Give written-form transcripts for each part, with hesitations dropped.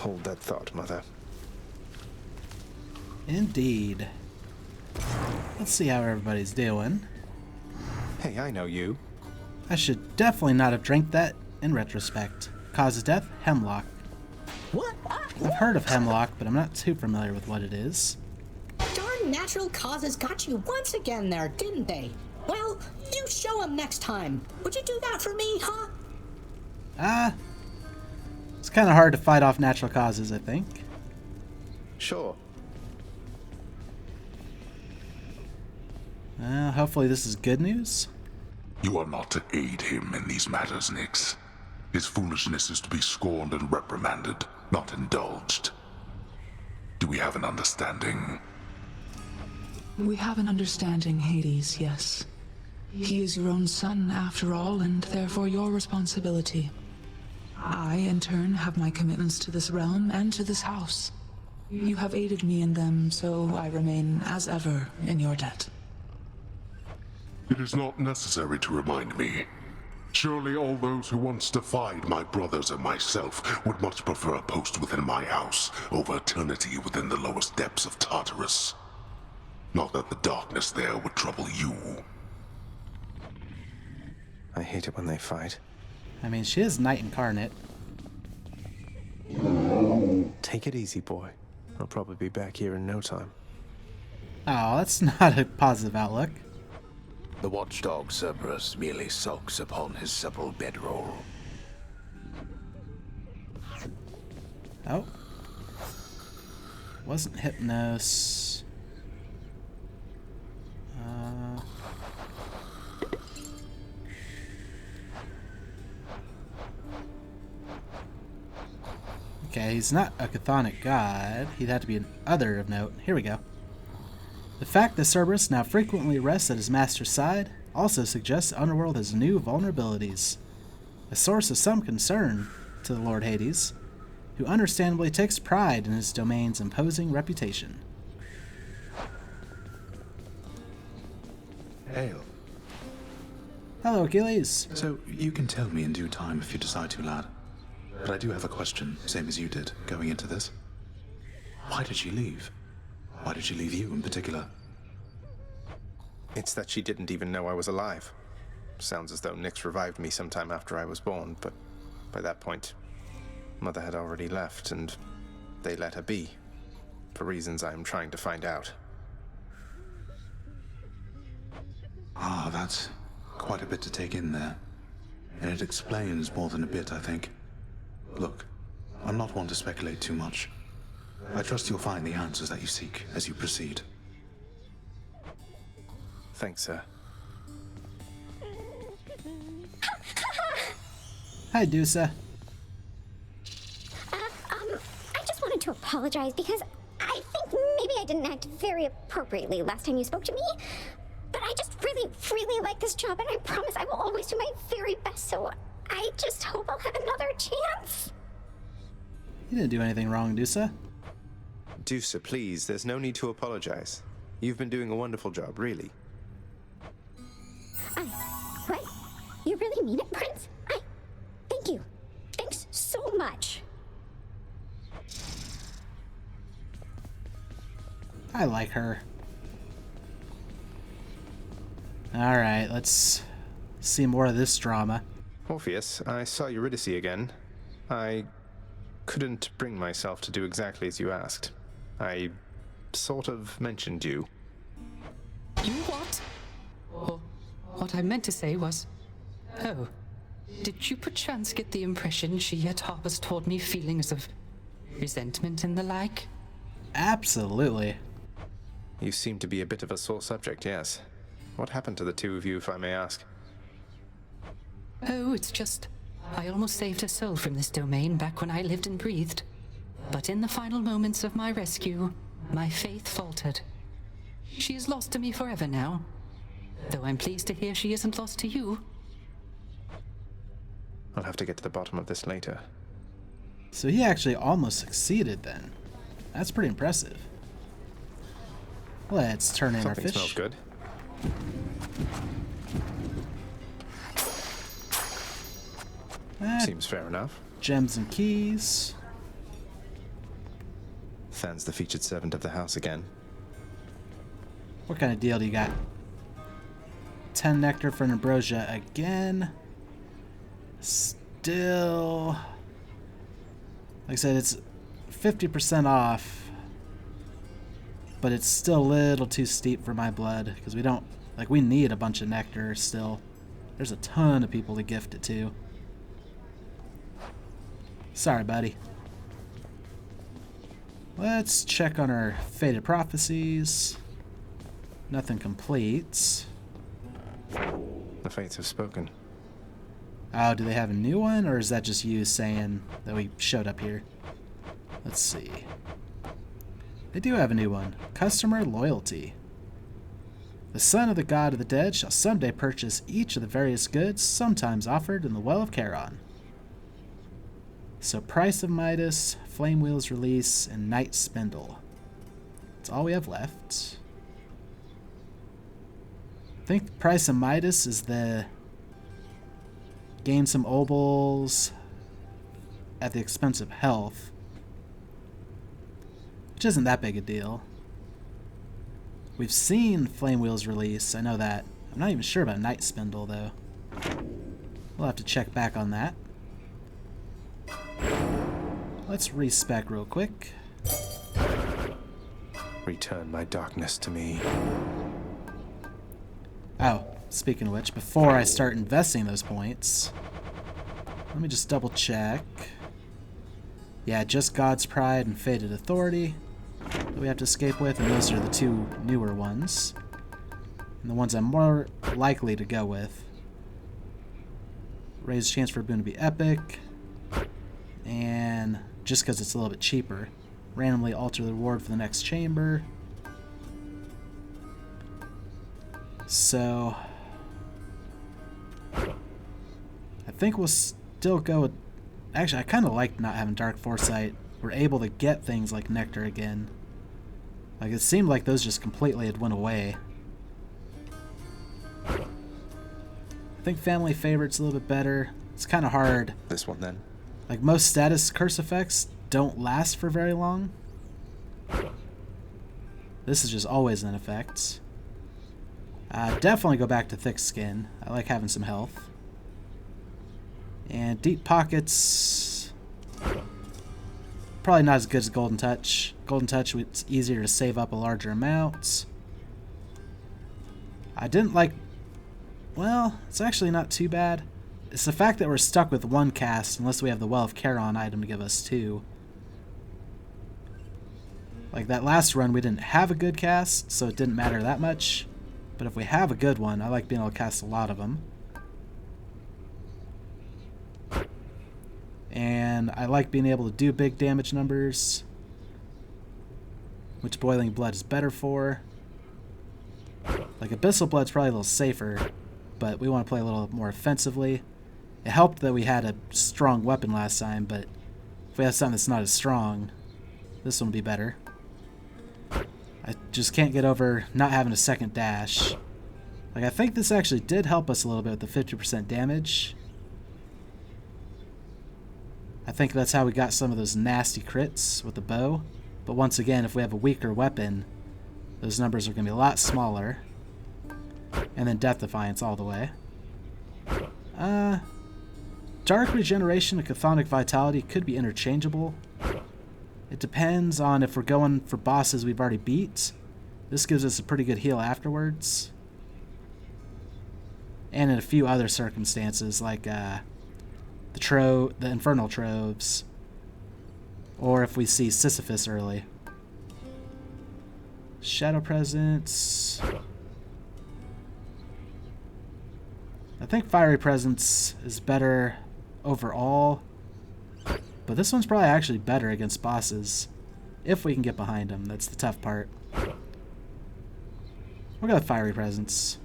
Hold that thought, Mother. Indeed. Let's see how everybody's doing. Hey, I know you. I should definitely not have drank that in retrospect. Cause of death, hemlock. What? I've heard of hemlock, but I'm not too familiar with what it is. Darn natural causes got you once again there, didn't they? Well, you show 'em next time. Would you do that for me, huh? It's kind of hard to fight off natural causes, I think. Sure. Hopefully this is good news. You are not to aid him in these matters, Nyx. His foolishness is to be scorned and reprimanded, not indulged. Do we have an understanding? We have an understanding, Hades, yes. He is your own son, after all, and therefore your responsibility. I, in turn, have my commitments to this realm and to this house. You have aided me in them, so I remain, as ever, in your debt. It is not necessary to remind me. Surely all those who once defied my brothers and myself would much prefer a post within my house over eternity within the lowest depths of Tartarus. Not that the darkness there would trouble you. I hate it when they fight. I mean, she is Night Incarnate. Take it easy, boy. I'll probably be back here in no time. Oh, that's not a positive outlook. The watchdog Cerberus merely sulks upon his supple bedroll. Oh. Wasn't Hypnos. Okay, he's not a chthonic god. He'd have to be an other of note. Here we go. The fact that Cerberus now frequently rests at his master's side also suggests the underworld has new vulnerabilities. A source of some concern to the Lord Hades, who understandably takes pride in his domain's imposing reputation. Hail. Hello, Achilles. So, you can tell me in due time if you decide to, lad. But I do have a question, same as you did, going into this. Why did she leave? Why did she leave you in particular? It's that she didn't even know I was alive. Sounds as though Nyx revived me sometime after I was born, but by that point, Mother had already left, and they let her be, for reasons I'm trying to find out. Ah, that's quite a bit to take in there. And it explains more than a bit, I think. Look, I'm not one to speculate too much. I trust you'll find the answers that you seek as you proceed. Thanks, sir. Hi, Dusa. I just wanted to apologize because I think maybe I didn't act very appropriately last time you spoke to me. But I just really like this job, and I promise I will always do my very best, so I just hope I'll have another chance. You didn't do anything wrong, Dusa. Dusa, please, there's no need to apologize. You've been doing a wonderful job, really. What? You really mean it, Prince? Thank you. Thanks so much. I like her. Alright, let's see more of this drama. Orpheus, I saw Eurydice again. I couldn't bring myself to do exactly as you asked. I sort of mentioned you. You what? Or what I meant to say was... Oh, did you perchance get the impression she yet harbors toward me feelings of resentment and the like? Absolutely. You seem to be a bit of a sore subject, yes. What happened to the two of you, if I may ask? Oh, it's just... I almost saved her soul from this domain back when I lived and breathed. But in the final moments of my rescue, my faith faltered. She is lost to me forever now. Though I'm pleased to hear she isn't lost to you. I'll have to get to the bottom of this later. So he actually almost succeeded then. That's pretty impressive. Let's turn in our Something fish. smells good. Ah, Seems fair enough. gems and keys. Than's the featured servant of the house again. What kind of deal do you got? 10 nectar for ambrosia again. Still, like I said, it's 50% off, but it's still a little too steep for my blood because we don't, like, we need a bunch of nectar still. There's a ton of people to gift it to. Sorry, buddy. Let's check on our Faded Prophecies. Nothing completes. The fates have spoken. Oh, do they have a new one, or is that just you saying that we showed up here? Let's see. They do have a new one. Customer Loyalty. The son of the god of the dead shall someday purchase each of the various goods sometimes offered in the Well of Charon. So Price of Midas, Flame Wheel's Release, and Night Spindle. That's all we have left. I think Price of Midas is the gain some obols at the expense of health, which isn't that big a deal. We've seen Flame Wheel's Release, I know that. I'm not even sure about Night Spindle, though. We'll have to check back on that. Let's respec real quick. Return my darkness to me. Oh, speaking of which, before I start investing those points, let me just double check. Yeah, just God's Pride and Faded Authority that we have to escape with, and those are the two newer ones. And the ones I'm more likely to go with. Raise chance for a boon to be epic. And just because it's a little bit cheaper. Randomly alter the reward for the next chamber. So I think we'll still go with... Actually, I kind of like not having Dark Foresight. We're able to get things like Nectar again. Like, it seemed like those just completely had went away. I think Family Favorite's a little bit better. It's kind of hard. This one, then? Like, most status curse effects don't last for very long. This is just always in effect. Definitely go back to Thick Skin. I like having some health. And Deep Pockets, probably not as good as Golden Touch. Golden Touch, it's easier to save up a larger amount. I didn't like... Well, it's actually not too bad. It's the fact that we're stuck with one cast unless we have the Well of Charon item to give us two. Like that last run, we didn't have a good cast, so it didn't matter that much. But if we have a good one, I like being able to cast a lot of them. And I like being able to do big damage numbers, which Boiling Blood is better for. Like Abyssal Blood's probably a little safer, but we want to play a little more offensively. It helped that we had a strong weapon last time, but if we have something that's not as strong, this one would be better. I just can't get over not having a second dash. Like, I think this actually did help us a little bit with the 50% damage. I think that's how we got some of those nasty crits with the bow. But once again, if we have a weaker weapon, those numbers are going to be a lot smaller. And then Death Defiance all the way. Dark Regeneration and Chthonic Vitality could be interchangeable. It depends on if we're going for bosses we've already beat. This gives us a pretty good heal afterwards. And in a few other circumstances, like the Infernal Troves. Or if we see Sisyphus early. Shadow Presence. I think Fiery Presence is better overall. But this one's probably actually better against bosses. If we can get behind them. That's the tough part. We'll go with Fiery Presence.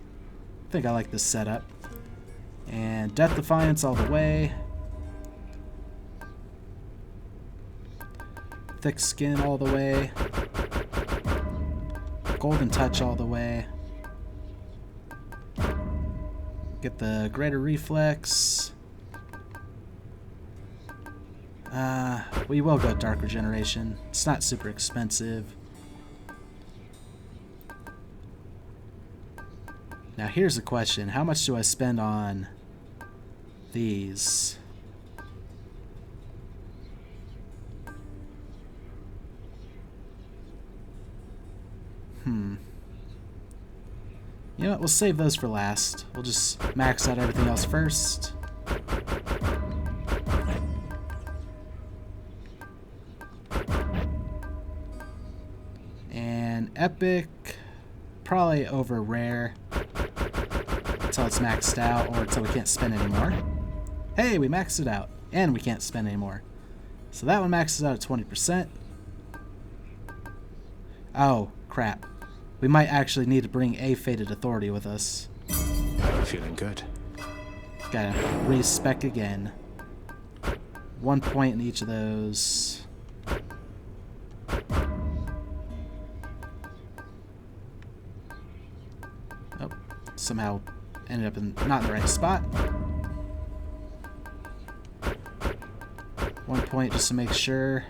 I think I like this setup. And Death Defiance all the way. Thick Skin all the way. Golden Touch all the way. Get the Greater Reflex. We will go Dark Regeneration. It's not super expensive. Now here's the question. How much do I spend on these? You know what? We'll save those for last. We'll just max out everything else first. And epic, probably over rare until it's maxed out or until we can't spend anymore. Hey, we maxed it out and we can't spend anymore. So that one maxes out at 20%. Oh, crap. We might actually need to bring a Fated Authority with us. Feeling good. Gotta respec again. 1 point in each of those. Oh, somehow ended up not in the right spot. 1 point just to make sure.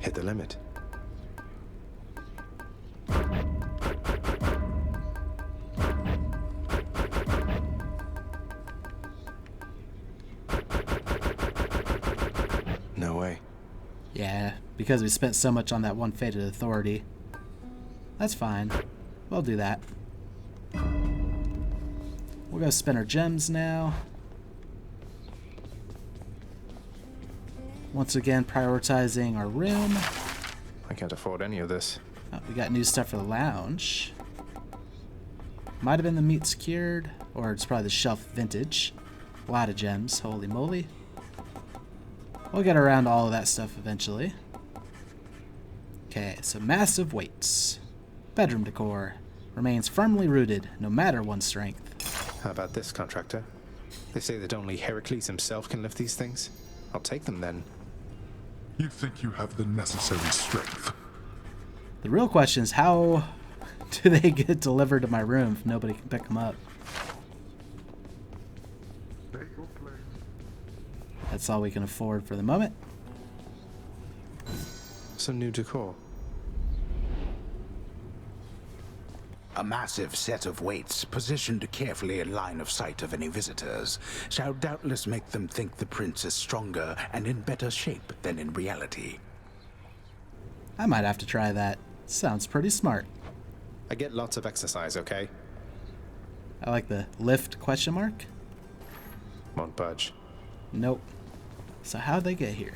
Hit the limit. No way. Yeah, because we spent so much on that one Fated Authority. That's fine. We'll do that. We'll go spend our gems now. Once again, prioritizing our room. I can't afford any of this. Oh, we got new stuff for the lounge. Might have been the meat secured, or it's probably the shelf vintage. A lot of gems, holy moly. We'll get around to all of that stuff eventually. Okay, so massive weights. Bedroom decor. Remains firmly rooted, no matter one's strength. How about this, contractor? They say that only Heracles himself can lift these things. I'll take them then. You think you have the necessary strength? The real question is, how do they get delivered to my room if nobody can pick them up? That's all we can afford for the moment. Some new decor. A massive set of weights, positioned carefully in line of sight of any visitors, shall doubtless make them think the prince is stronger and in better shape than in reality. I might have to try that. Sounds pretty smart. I get lots of exercise, okay? I like the lift question mark. Won't budge. Nope. So how'd they get here?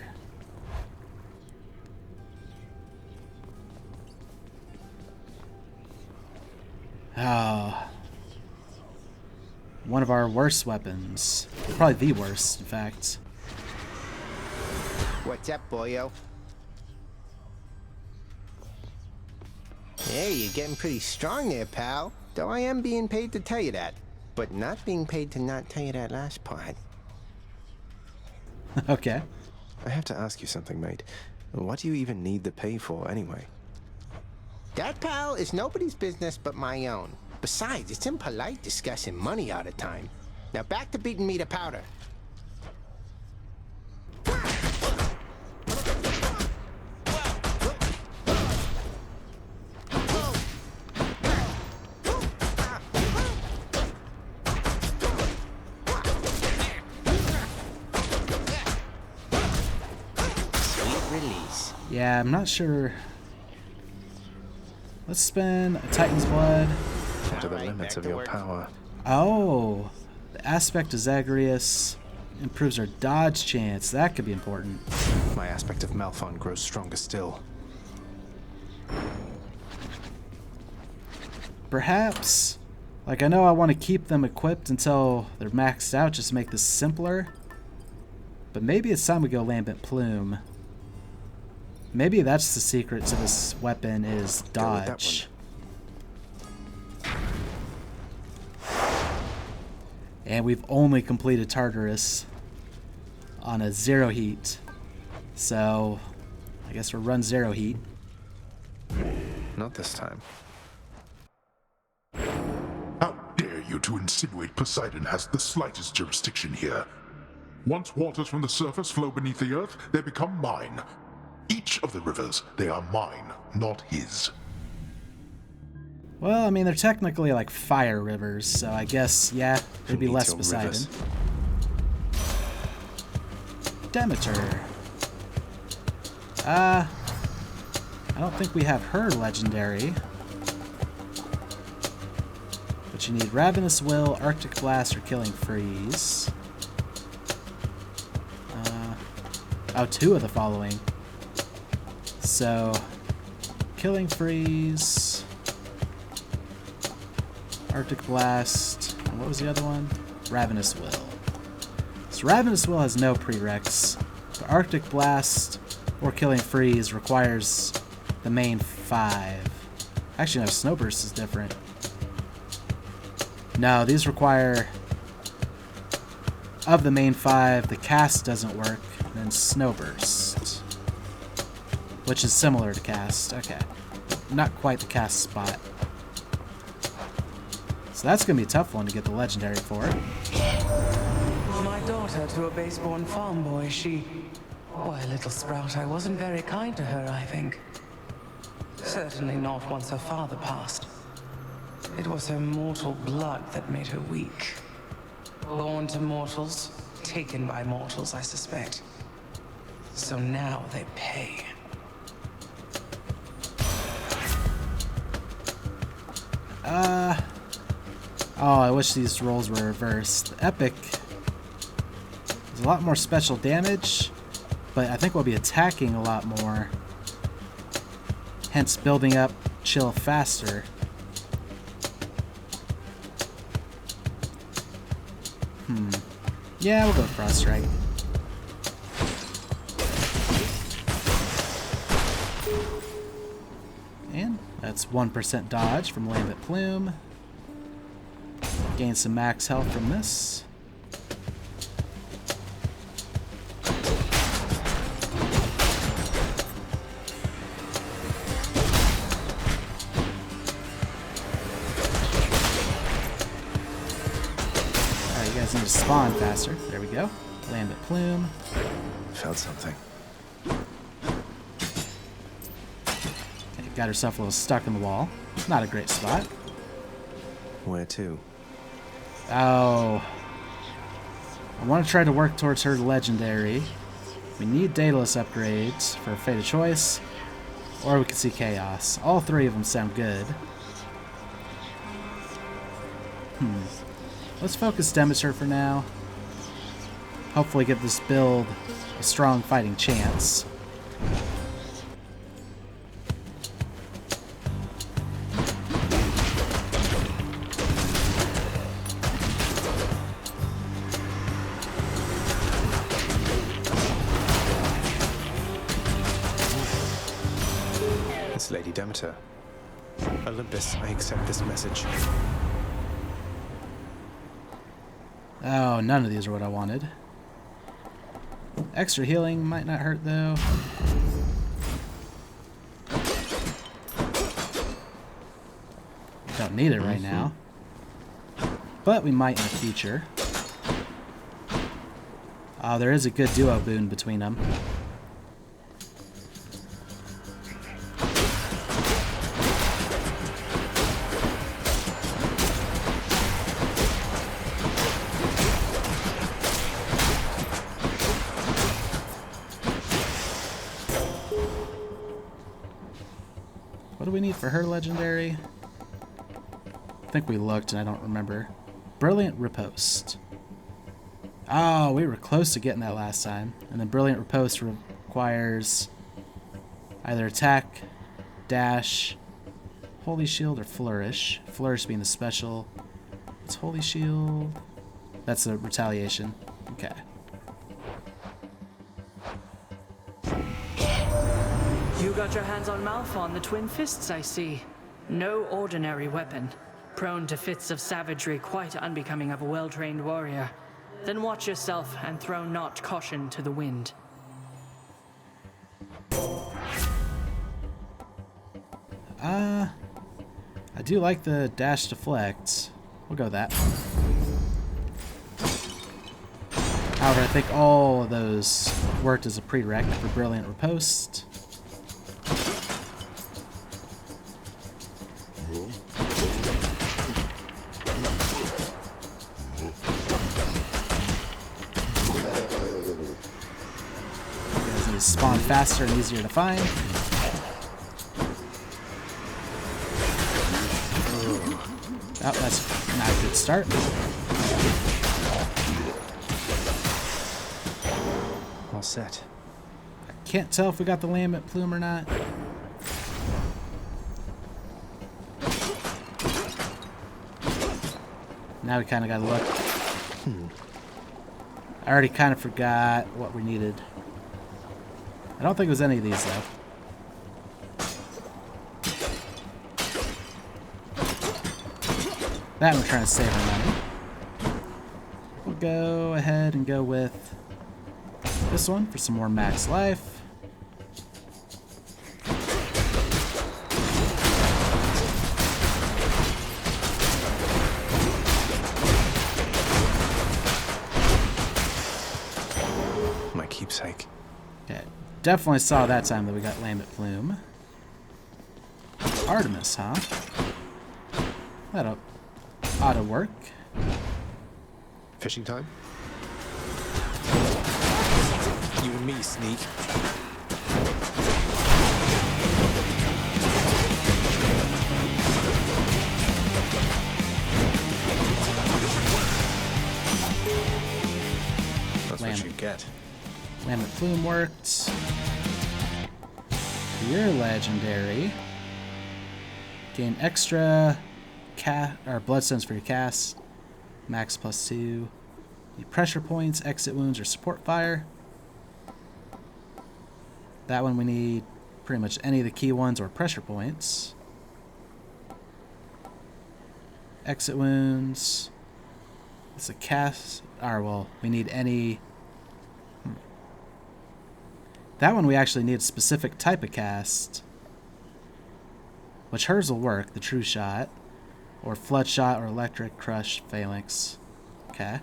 Oh. One of our worst weapons. Probably the worst, in fact. What's up, boyo? Hey, you're getting pretty strong there, pal. Though I am being paid to tell you that. But not being paid to not tell you that last part. Okay. I have to ask you something, mate. What do you even need the pay for, anyway? That, pal, is nobody's business but my own. Besides, it's impolite discussing money all the time. Now back to beating me to powder. Yeah, I'm not sure. Let's spin a Titan's Blood. To the limits of your power. Oh, the aspect of Zagreus improves our dodge chance. That could be important. My aspect of Malphon grows stronger still. Perhaps, like, I know I want to keep them equipped until they're maxed out, just to make this simpler. But maybe it's time we go Lambent Plume. Maybe that's the secret to this weapon, is dodge. And we've only completed Tartarus on a 0 heat. So, I guess we'll run 0 heat. Not this time. How dare you to insinuate Poseidon has the slightest jurisdiction here? Once waters from the surface flow beneath the earth, they become mine. Each of the rivers, they are mine, not his. Well, I mean, they're technically like fire rivers, so I guess, yeah, they'd be less Poseidon. Rivers. Demeter. I don't think we have her legendary. But you need Ravenous Will, Arctic Blast, or Killing Freeze. Oh, 2 of the following. So, Killing Freeze, Arctic Blast, and what was the other one? Ravenous Will. So Ravenous Will has no prereqs, but Arctic Blast or Killing Freeze requires the main 5. Actually, no, Snowburst is different. No, these require... Of the main 5, the cast doesn't work, and then Snowburst. Which is similar to cast. Okay. Not quite the cast spot. So that's going to be a tough one to get the legendary for. My daughter to a base-born farm boy, she... Why, little sprout, I wasn't very kind to her, I think. Certainly not once her father passed. It was her mortal blood that made her weak. Born to mortals, taken by mortals, I suspect. So now they pay. Oh, I wish these rolls were reversed. The Epic is a lot more special damage, but I think we'll be attacking a lot more. Hence building up chill faster. Yeah, we'll go Frost Strike. And that's 1% dodge from Lambent Plume. Gain some max health from this. Alright, you guys need to spawn faster. There we go. Lambent Plume. Felt something. Okay, got herself a little stuck in the wall. Not a great spot. Where to? Oh. I want to try to work towards her legendary. We need Daedalus upgrades for Fate of Choice, or we can see Chaos. All 3 of them sound good. Let's focus Demeter for now. Hopefully give this build a strong fighting chance. It's Lady Demeter. Olympus, I accept this message. Oh, none of these are what I wanted. Extra healing might not hurt, though. Don't need it right now. But we might in the future. Oh, there is a good duo boon between them. What do we need for her legendary? I think we looked and I don't remember. Brilliant Riposte. Oh, we were close to getting that last time. And then Brilliant Riposte requires either attack, dash, Holy Shield, or Flourish. Flourish being the special. It's Holy Shield. That's a retaliation. Okay. You got your hands on Malphon, the Twin Fists, I see. No ordinary weapon. Prone to fits of savagery quite unbecoming of a well-trained warrior. Then watch yourself and throw not caution to the wind. I do like the dash deflect. We'll go that. How However, I think all of those worked as a prereq for Brilliant Riposte. You guys need to spawn faster and easier to find. Oh, that's not a good start. All set. Can't tell if we got the Lambent Plume or not. Now we kind of got to look. I already kind of forgot what we needed. I don't think it was any of these, though. That we're trying to save our money. We'll go ahead and go with this one for some more max life. My keepsake. Okay, definitely saw that time that we got Lambent Plume. Artemis, huh? That ought to work. Fishing time? You and me, sneak. That's what you get. Lambent Plume worked. You're legendary. Gain extra bloodstones for your cast. Max +2. Need pressure points, exit wounds, or support fire. That one we need pretty much any of the key ones or pressure points. Exit wounds. It's a cast. Well, we need any. That one we actually need a specific type of cast. Which hers will work, the True Shot. Or Flood Shot or Electric Crush Phalanx. Okay.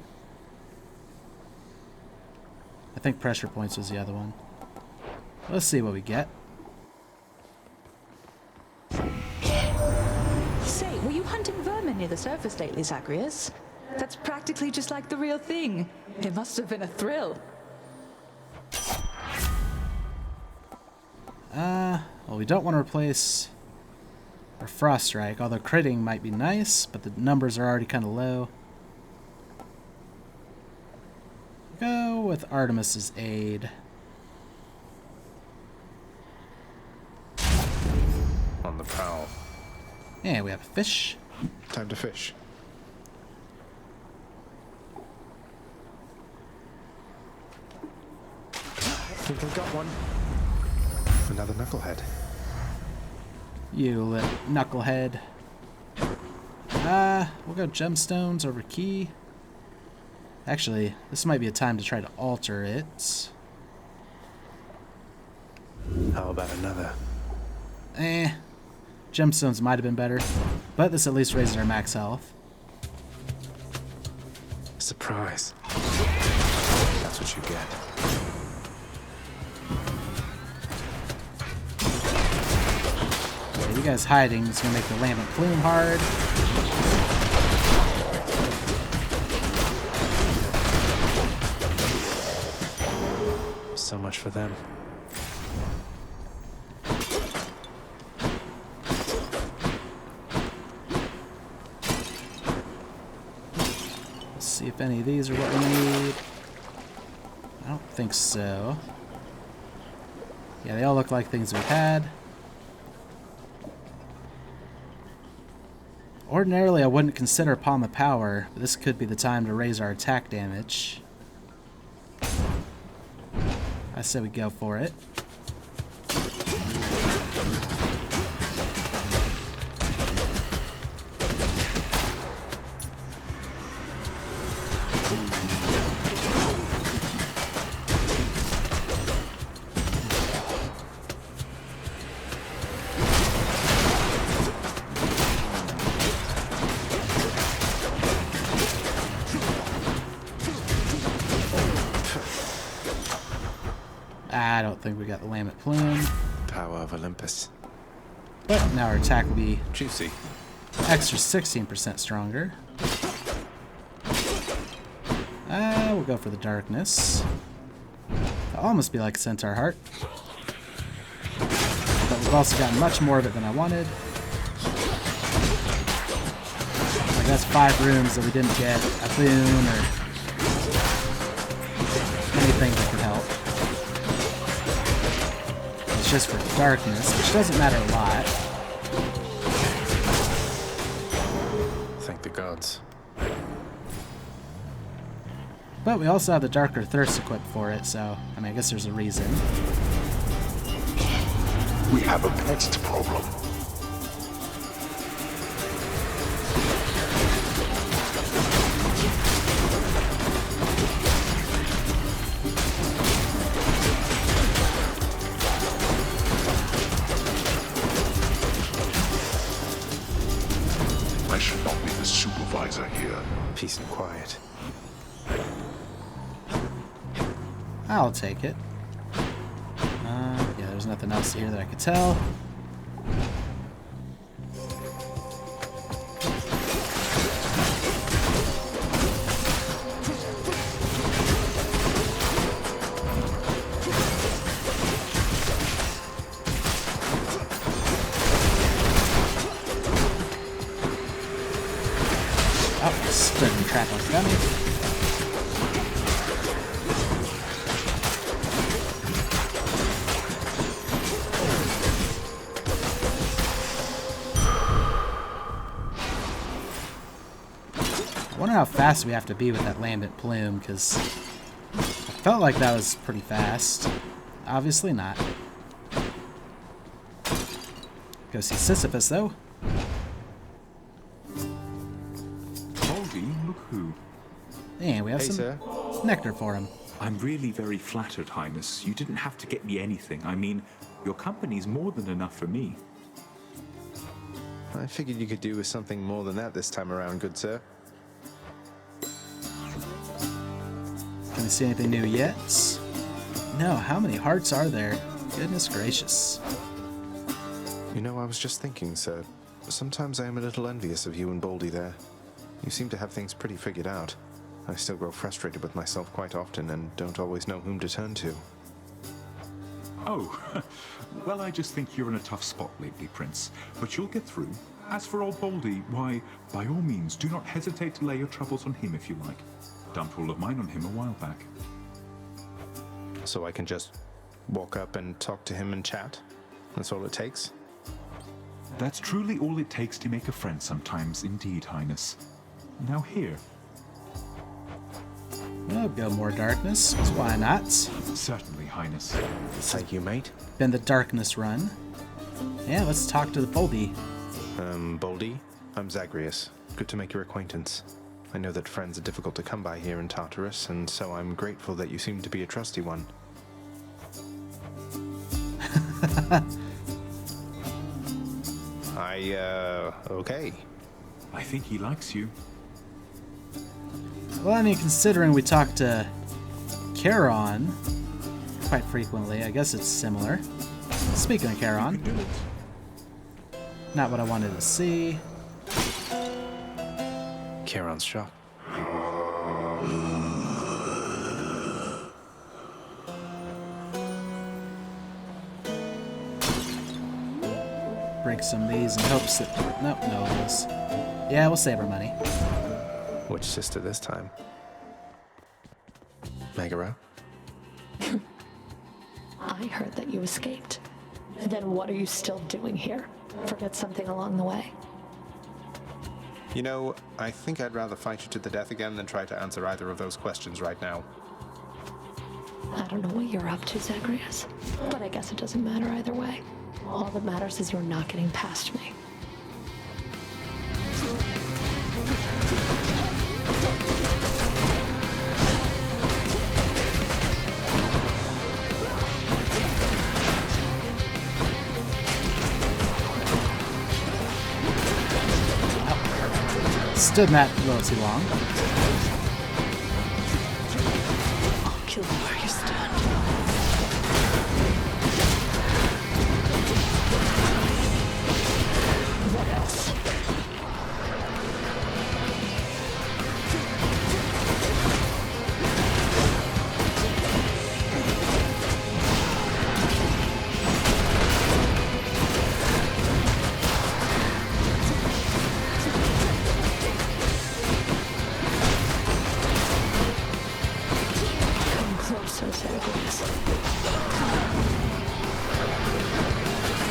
I think pressure points was the other one. Let's see what we get. Say, were you hunting vermin near the surface lately, Zagreus? That's practically just like the real thing. It must have been a thrill. Well, we don't want to replace our Frost Strike, although critting might be nice, but the numbers are already kind of low. Go with Artemis's aid. On the prowl. And we have a fish. Time to fish. Think I got one. Another knucklehead. You little knucklehead. We'll go gemstones over key. Actually, this might be a time to try to alter it. How about another? Gemstones might have been better, but this at least raises our max health. Surprise. That's what you get. Yeah, you guys hiding is gonna make the Lambent Plume hard. So much for them. Let's see if any of these are what we need. I don't think so. Yeah, they all look like things we've had. Ordinarily, I wouldn't consider Palm of Power, but this could be the time to raise our attack damage. I say we go for it. I don't think we got the Lambent Plume. Power of Olympus. But now our attack will be Juicy. extra 16% stronger. We'll go for the darkness. It'll almost be like Centaur Heart. But we've also gotten much more of it than I wanted. Like that's 5 rooms that we didn't get a boon or anything that could help. It's just for darkness, which doesn't matter a lot. Thank the gods. But we also have the Darker Thirst equipped for it, so I mean I guess there's a reason. We have a pest problem. I should not be the supervisor here. Peace and quiet. I'll take it. Yeah, there's nothing else here that I could tell. Oh, stood in trap like a dummy. I wonder how fast we have to be with that Lambent Plume, because I felt like that was pretty fast. Obviously not. Go see Sisyphus, though. Baldy, look who. And we have Hey, some sir. nectar for him. I'm really very flattered, Highness. You didn't have to get me anything. I mean, your company's more than enough for me. I figured you could do with something more than that this time around, good sir. Can we see anything new yet? No, how many hearts are there? Goodness gracious. You know, I was just thinking, sir. Sometimes I am a little envious of you and Baldy there. You seem to have things pretty figured out. I still grow frustrated with myself quite often and don't always know whom to turn to. Oh, well, I just think you're in a tough spot lately, Prince. But you'll get through. As for old Baldy, why, by all means, do not hesitate to lay your troubles on him if you like. Dumped all of mine on him a while back. So I can just walk up and talk to him and chat? That's all it takes? That's truly all it takes to make a friend sometimes, indeed, Highness. Now here. Well, go more darkness, 'cause why not? Certainly, Highness. Thank you, mate. Been the darkness run. Yeah, let's talk to the Baldy. Baldy? I'm Zagreus. Good to make your acquaintance. I know that friends are difficult to come by here in Tartarus, and so I'm grateful that you seem to be a trusty one. Okay. I think he likes you. Well, I mean, considering we talk to Charon quite frequently, I guess it's similar. Speaking of Charon, Do it. not what I wanted to see. Charon's shop. Break some of these in hopes that... Nope, no of those. Yeah, we'll save our money. Which sister this time? Megara? I heard that you escaped. Then what are you still doing here? Forget something along the way? You know, I think I'd rather fight you to the death again than try to answer either of those questions right now. I don't know what you're up to, Zagreus, but I guess it doesn't matter either way. All that matters is you're not getting past me. Stood in that a little too long. I'll kill you where you stand. associated with this.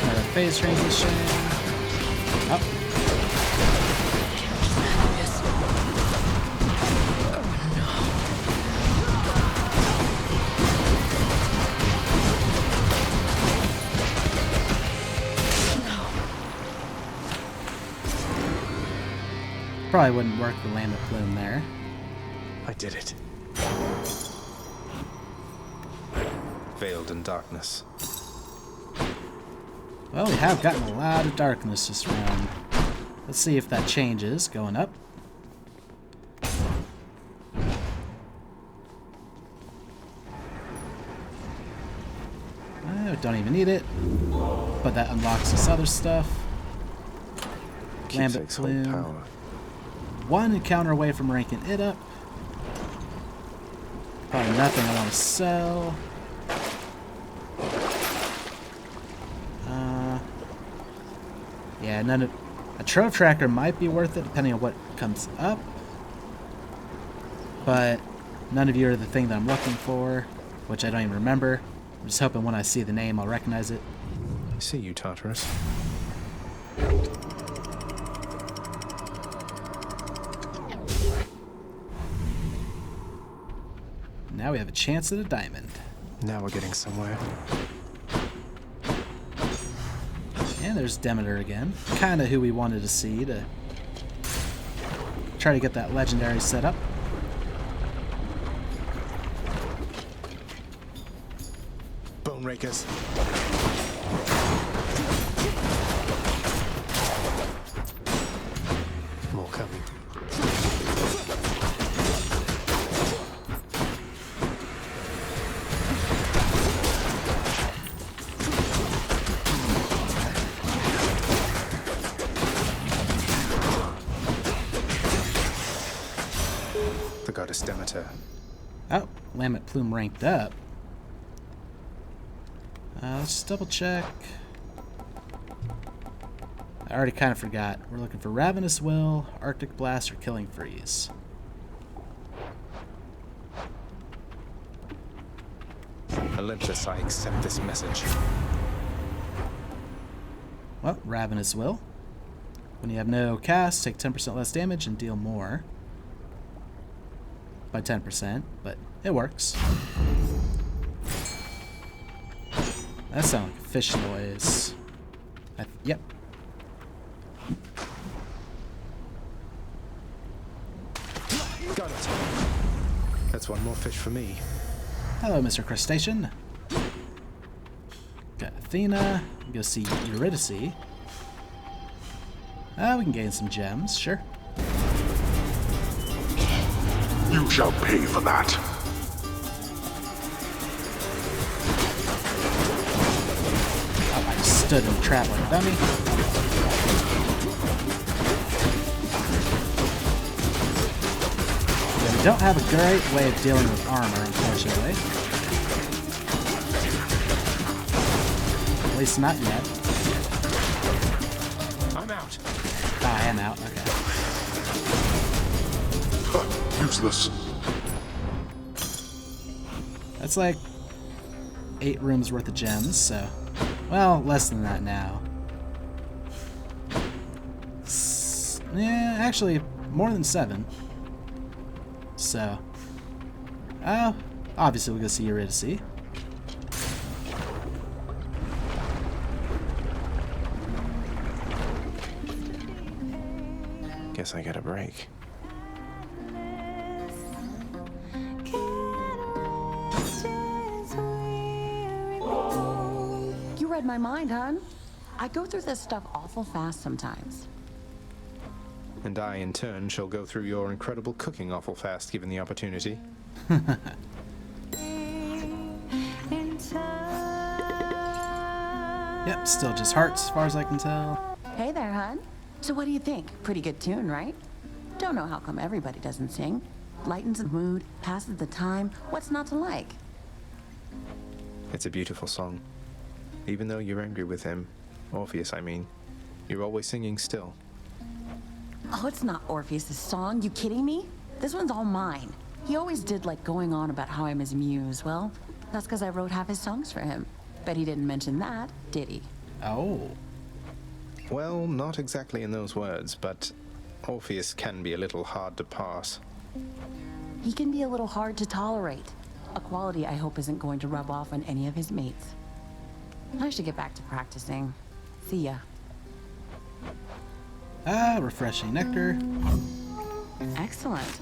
Another phase transition. Up. Probably wouldn't work the Lambent Plume there. I did it. Veiled in darkness. Well, we have gotten a lot of darkness this round. Let's see if that changes. Going up. Oh, don't even need it. But that unlocks this other stuff. Lambent Plume. One encounter away from ranking it up. Probably nothing I want to sell. Yeah, none of... A Trove Tracker might be worth it depending on what comes up. But none of you are the thing that I'm looking for, which I don't even remember. I'm just hoping when I see the name I'll recognize it. I see you, Tartarus. Now we have a chance at a diamond. Now we're getting somewhere. And there's Demeter again. Kinda who we wanted to see to try to get that legendary set up. Bone Rakers. More coming. The goddess Demeter. Oh, Lambent Plume ranked up. Let's just double check. I already kind of forgot. We're looking for Ravenous Will, Arctic Blast, or Killing Freeze. Olympus, I accept this message. Well, Ravenous Will. When you have no cast, take 10% less damage and deal more. By 10%, but it works. That sounds like a fish noise. Yep. Got it. That's one more fish for me. Hello, Mr. Crustacean. Got Athena. Go see Eurydice. We can gain some gems, sure. You shall pay for that. Oh, I just stood in the trap like a dummy. Yeah, we don't have a great way of dealing with armor, unfortunately. At least not yet. I'm out. Ah, I am out, okay. Useless. That's like 8 rooms worth of gems, so... Well, less than that now. Yeah, actually, more than 7. So... obviously we'll go see Eurydice. Guess I get a break. You read my mind, hon. I go through this stuff awful fast sometimes. And I, in turn, shall go through your incredible cooking awful fast, given the opportunity. Yep, still just hearts, as far as I can tell. Hey there, hon. So what do you think? Pretty good tune, right? Don't know how come everybody doesn't sing. Lightens the mood, passes the time. What's not to like? It's a beautiful song. Even though you're angry with him, Orpheus, I mean, you're always singing still. Oh, it's not Orpheus' song. You kidding me? This one's all mine. He always did like going on about how I'm his muse. Well, that's because I wrote half his songs for him. Bet he didn't mention that, did he? Oh. Well, not exactly in those words, but Orpheus can be a little hard to pass. He can be a little hard to tolerate. A quality I hope isn't going to rub off on any of his mates. I should get back to practicing. See ya. Ah, refreshing nectar. Excellent.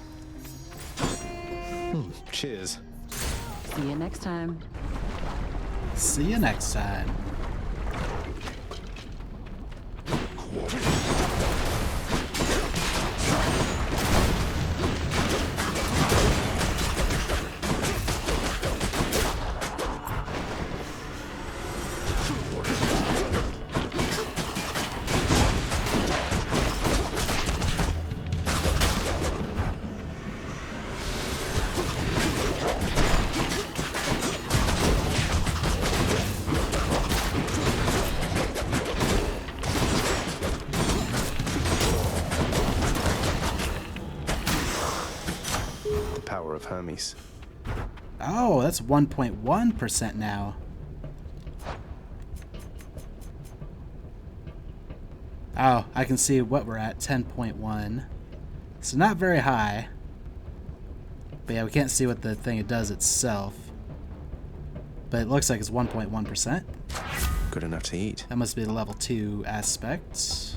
Cheers. See you next time. See you next time. Power of Hermes. Oh, that's 1.1% now. Oh, I can see what we're at, 10.1. So not very high. But yeah, we can't see what the thing does itself. But it looks like it's 1.1%. Good enough to eat. That must be the level 2 aspect.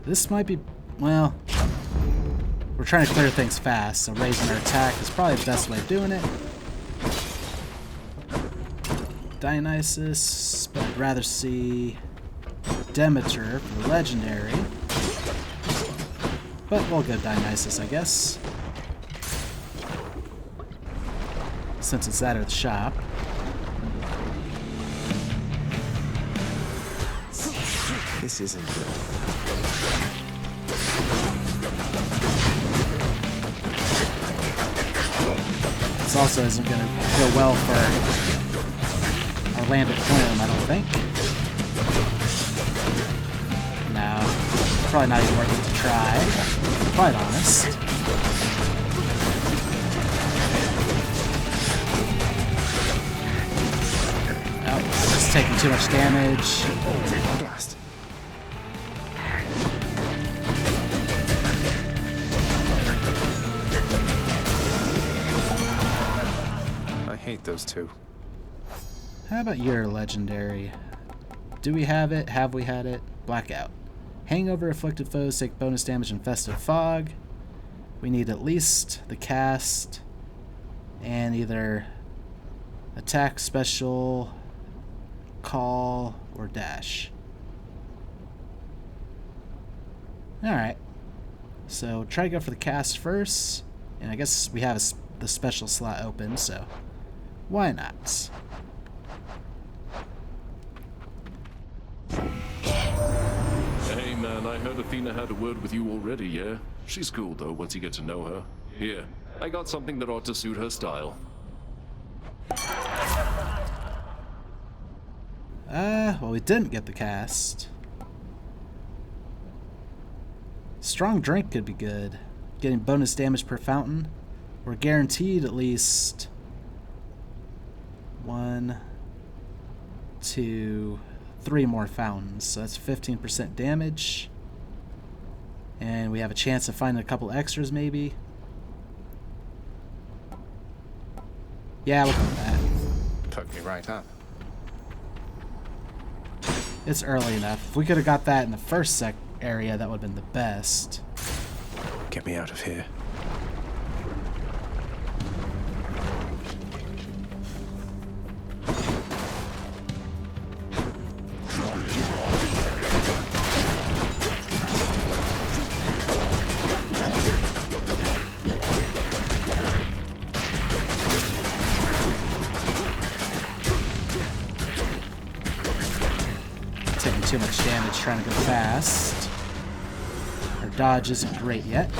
This might be, well, we're trying to clear things fast, so raising our attack is probably the best way of doing it. Dionysus, but I'd rather see Demeter for the legendary. But we'll go Dionysus, I guess. Since it's out of the shop. This isn't good. This also isn't going to go well for our land at home, I don't think. No, probably not even worth it to try, to be quite honest. Oh, it's taking too much damage. Blast. I hate those two. How about your legendary? Do we have it? Have we had it? Blackout. Hangover, afflicted foes take bonus damage in Festive Fog. We need at least the cast and either attack, special, call, or dash. Alright. So try to go for the cast first. And I guess we have the special slot open, so why not? Hey man, I heard Athena had a word with you already, yeah? She's cool though, once you get to know her. Here, I got something that ought to suit her style. Well, we didn't get the cast. Strong drink could be good. Getting bonus damage per fountain. We're guaranteed at least 1, 2, 3 more fountains. So that's 15% damage. And we have a chance of finding a couple extras maybe. Yeah, we'll go with that. Took me right up. It's early enough. If we could have got that in the first area, that would have been the best. Get me out of here. Taking too much damage trying to go fast. Our dodge isn't great yet.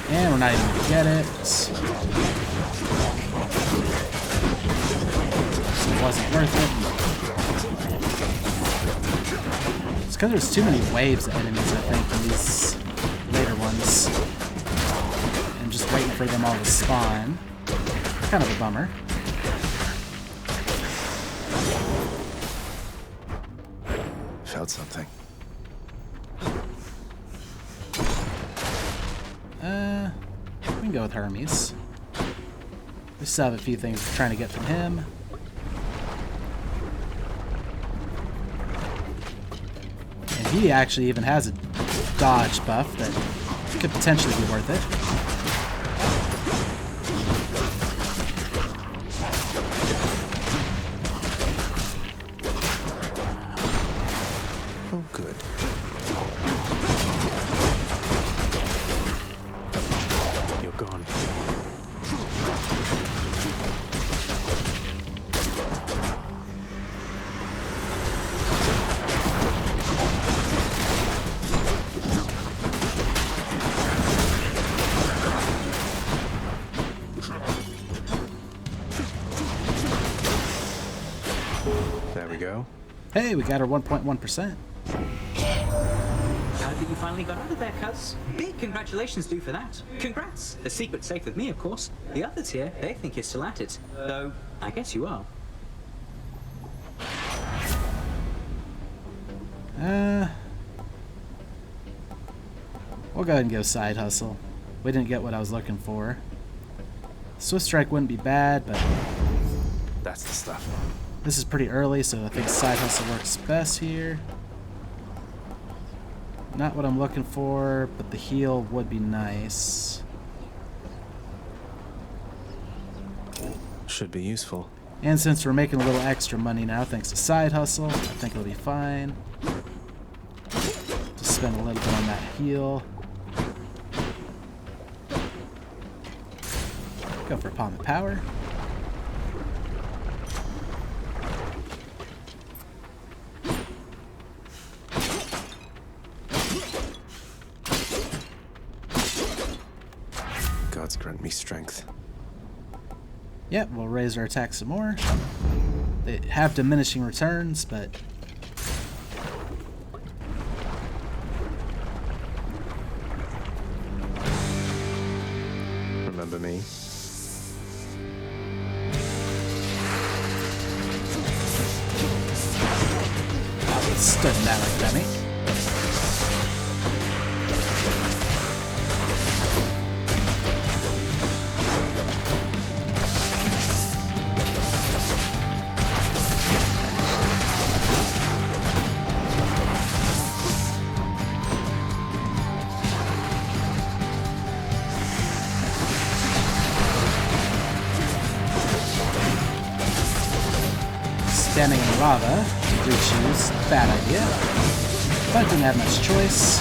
And we're not even gonna get it. It wasn't worth it. It's because there's too many waves of enemies, I think, in these later ones. I'm just waiting for them all to spawn. Kind of a bummer. Felt something. We can go with Hermes. We still have a few things we're trying to get from him. And he actually even has a dodge buff that could potentially be worth it. Oh, good. You're gone. There we go. Hey, we got our 1.1%. Glad that you finally got out of there, cuz. Big congratulations due for that. Congrats. The secret's safe with me, of course. The others here, they think you're still at it. Though, I guess you are. We'll go ahead and go side hustle. We didn't get what I was looking for. Swift strike wouldn't be bad, but That's the stuff. this is pretty early, so I think side hustle works best here. Not what I'm looking for, but the heal would be nice. Should be useful. And since we're making a little extra money now thanks to side hustle, I think it'll be fine. Just spend a little bit on that heal. Go for Palm of Power. Gods grant me strength. Yep, we'll raise our attack some more. They have diminishing returns, but Remember me? stood in that like dummy. Standing in lava, blue shoes, bad idea. But didn't have much choice.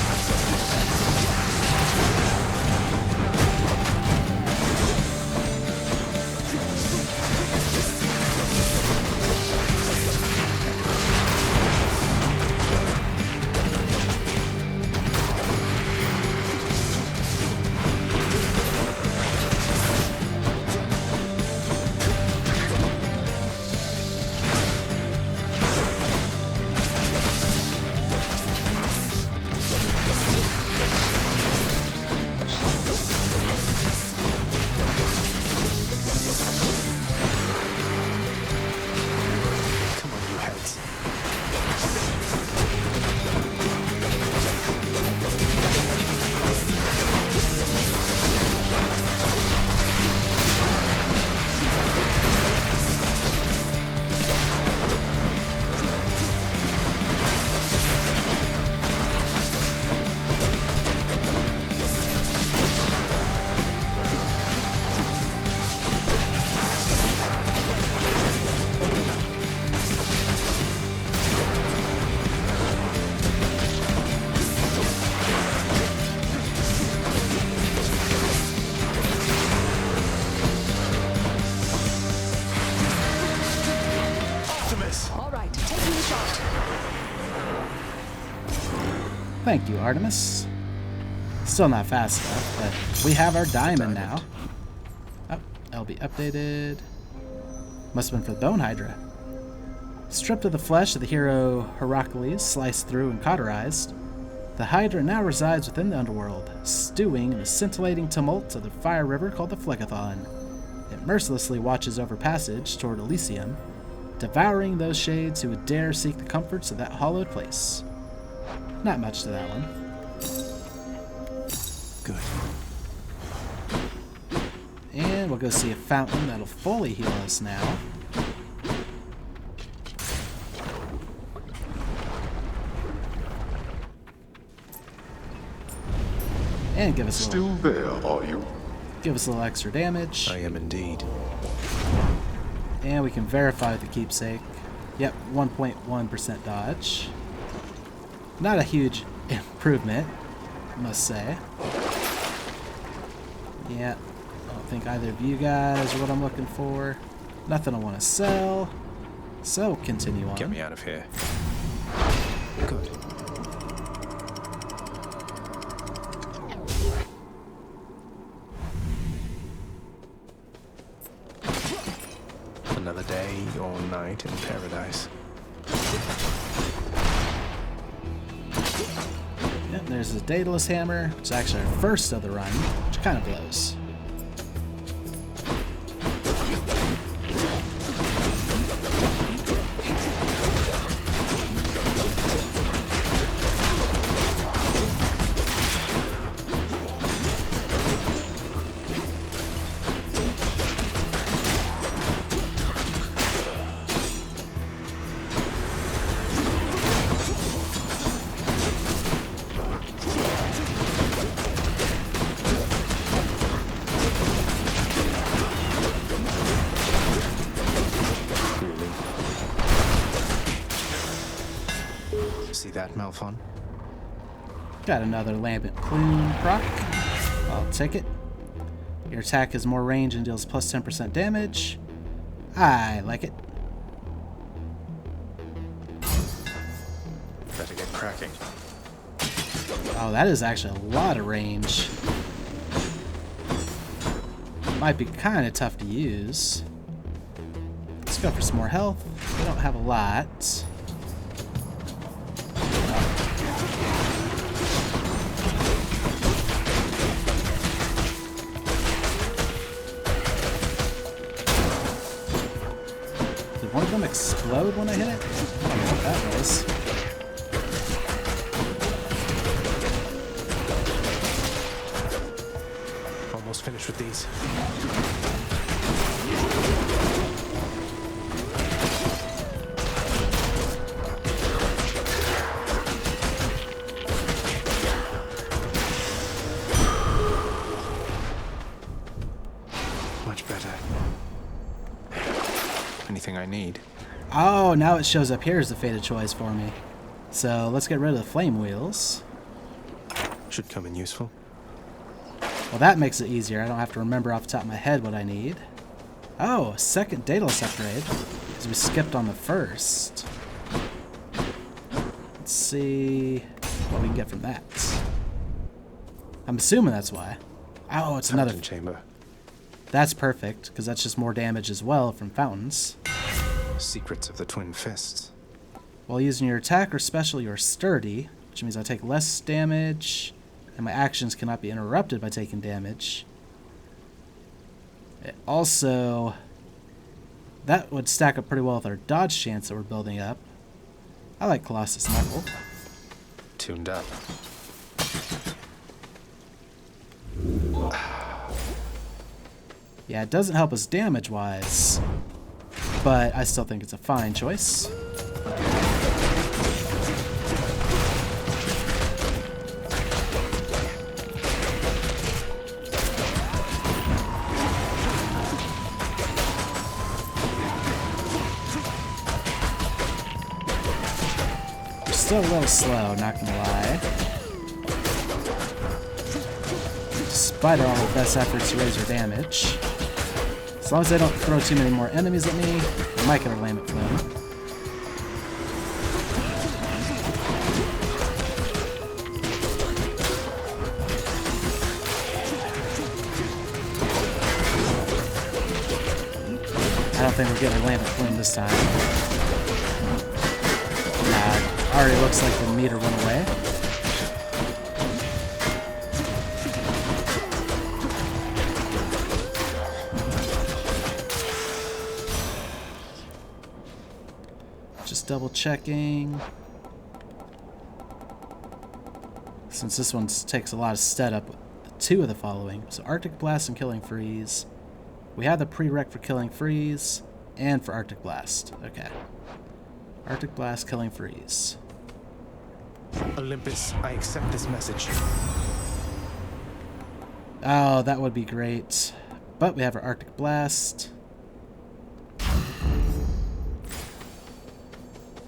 Thank you, Artemis. Still not fast enough, but we have our diamond now. Oh, that'll be updated. Must have been for the Bone Hydra. Stripped of the flesh of the hero Heracles, sliced through and cauterized, the Hydra now resides within the underworld, stewing in the scintillating tumult of the fire river called the Phlegethon. It mercilessly watches over passage toward Elysium, devouring those shades who would dare seek the comforts of that hallowed place. Not much to that one. Good. And we'll go see a fountain that'll fully heal us now. And give us a little, Still there, are you? give us a little extra damage. I am indeed. And we can verify with the keepsake. Yep, 1.1% dodge. Not a huge improvement, I must say. Yeah, I don't think either of you guys are what I'm looking for. Nothing I want to sell. So, continue on. Get me out of here. Good. Another day or night in paradise. Yep, there's the Daedalus Hammer, which is actually our first of the run, which kind of blows. See that, Malphon? Got another Lambent Plume proc. I'll take it. Your attack has more range and deals plus 10% damage. I like it. Better get cracking. Oh, that is actually a lot of range. Might be kind of tough to use. Let's go for some more health. We don't have a lot. Did one of them explode when I hit it? I don't know what that was. Almost finished with these. Much better. Anything I need. Oh, now it shows up here as the fated choice for me. So let's get rid of the flame wheels. Should come in useful. Well, that makes it easier. I don't have to remember off the top of my head what I need. Oh, a second Daedalus upgrade, because we skipped on the first. Let's see what we can get from that. I'm assuming that's why. Oh, it's another chamber. That's perfect, because that's just more damage as well from fountains. Secrets of the Twin Fists. While using your attack or special, you're sturdy, which means I take less damage, and my actions cannot be interrupted by taking damage. It also, that would stack up pretty well with our dodge chance that we're building up. I like Colossus Knuckle. Tuned up. Yeah, it doesn't help us damage-wise, but I still think it's a fine choice. Still a little slow, not gonna lie. Despite all our best efforts to raise our damage. As long as they don't throw too many more enemies at me, I might get a Lambent Plume. I don't think we're getting a Lambent Plume this time. Nah, already looks like the meter went away. Just double checking. Since this one takes a lot of setup, two of the following. So Arctic Blast and Killing Freeze. We have the prereq for Killing Freeze and for Arctic Blast. Okay. Arctic Blast, Killing Freeze. Olympus, I accept this message. Oh, that would be great. But we have our Arctic Blast.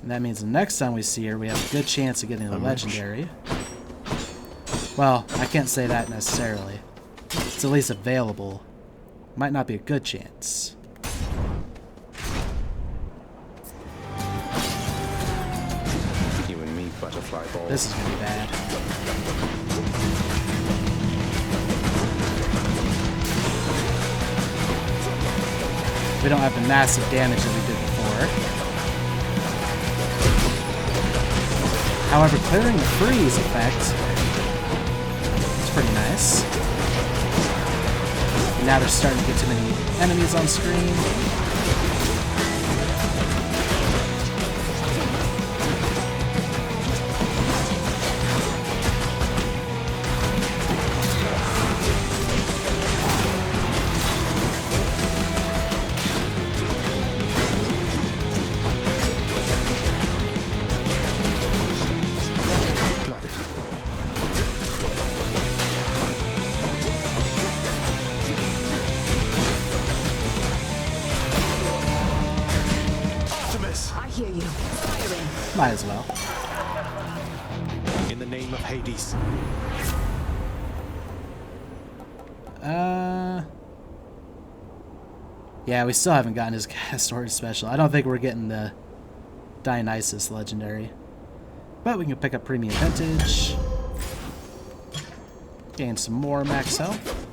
And that means the next time we see her, we have a good chance of getting a legendary. Well, I can't say that necessarily. It's at least available. Might not be a good chance. You and me, butterfly ball. This is gonna be bad. We don't have the massive damage that we did before. However, clearing the freeze effect is pretty nice. Now they're starting to get too many enemies on screen. Might as well. In the name of Hades. Yeah, we still haven't gotten his cast storage special. I don't think we're getting the Dionysus legendary. But we can pick up premium vintage. Gain some more max health.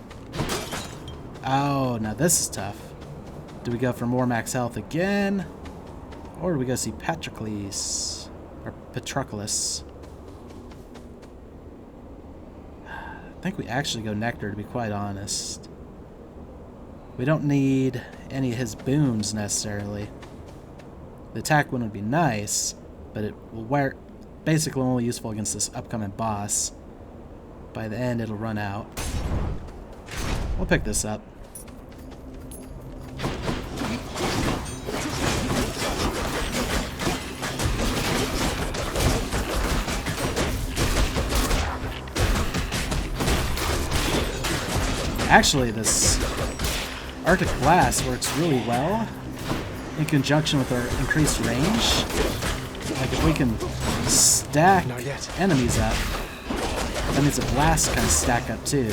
Oh, now this is tough. Do we go for more max health again? Or do we go see Patroclus? Or Patroclus? I think we actually go Nectar, to be quite honest. We don't need any of his boons, necessarily. The attack one would be nice, but it will basically only useful against this upcoming boss. By the end, it'll run out. We'll pick this up. Actually, this Arctic Blast works really well in conjunction with our increased range. Like, if we can stack enemies up, that means the blasts kind of stack up too.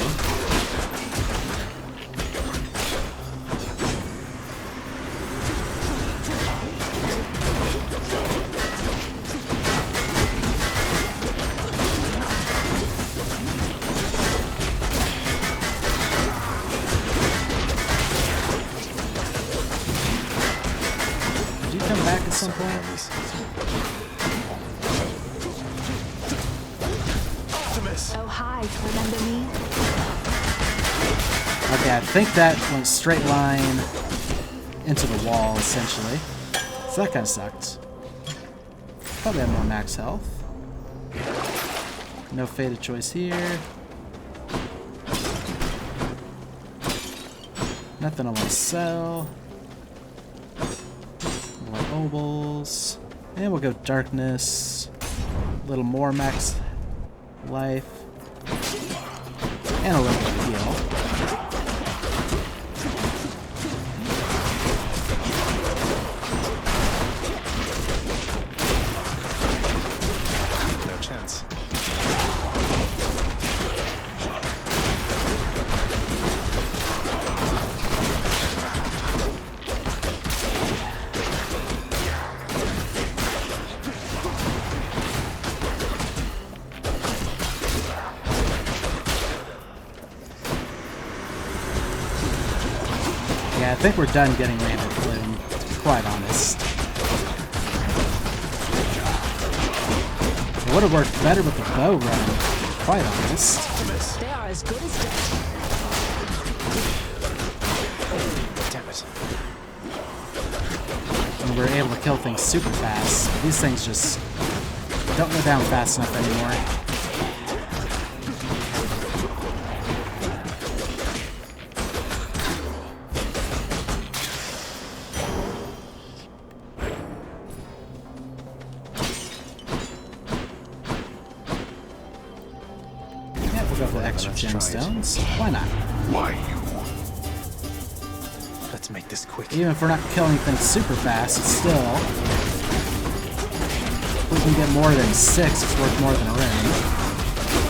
Some point. Oh, hi. Remember me? Okay, I think that went straight line into the wall, essentially. So that kind of sucked. Probably have more max health. No fated choice here. Nothing I want to sell. Obols, and we'll go darkness, a little more max life, and a little bit of heal. No chance. Yeah, I think we're done getting Lambent Plume. Plume, to be quite honest. It would have worked better with the bow run, to be quite honest. They are as good as dead. Damn it. And we're able to kill things super fast. These things just don't go down fast enough anymore. Gemstones? Why not? Why you? Let's make this quick. Even if we're not killing things super fast, it's still... If we can get more than 6, it's worth more than a ring.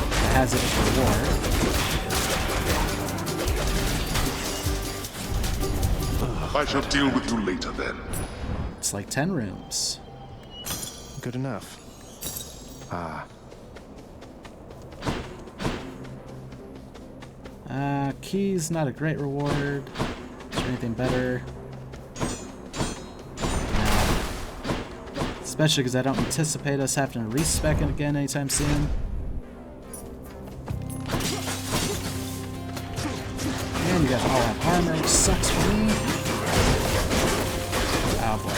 It has its reward. I shall deal with you later then. It's like 10 rooms. Good enough. Ah. Keys, not a great reward. Is there anything better? No. Especially because I don't anticipate us having to respec it again anytime soon. And you guys all have armor, which sucks for me. Oh boy.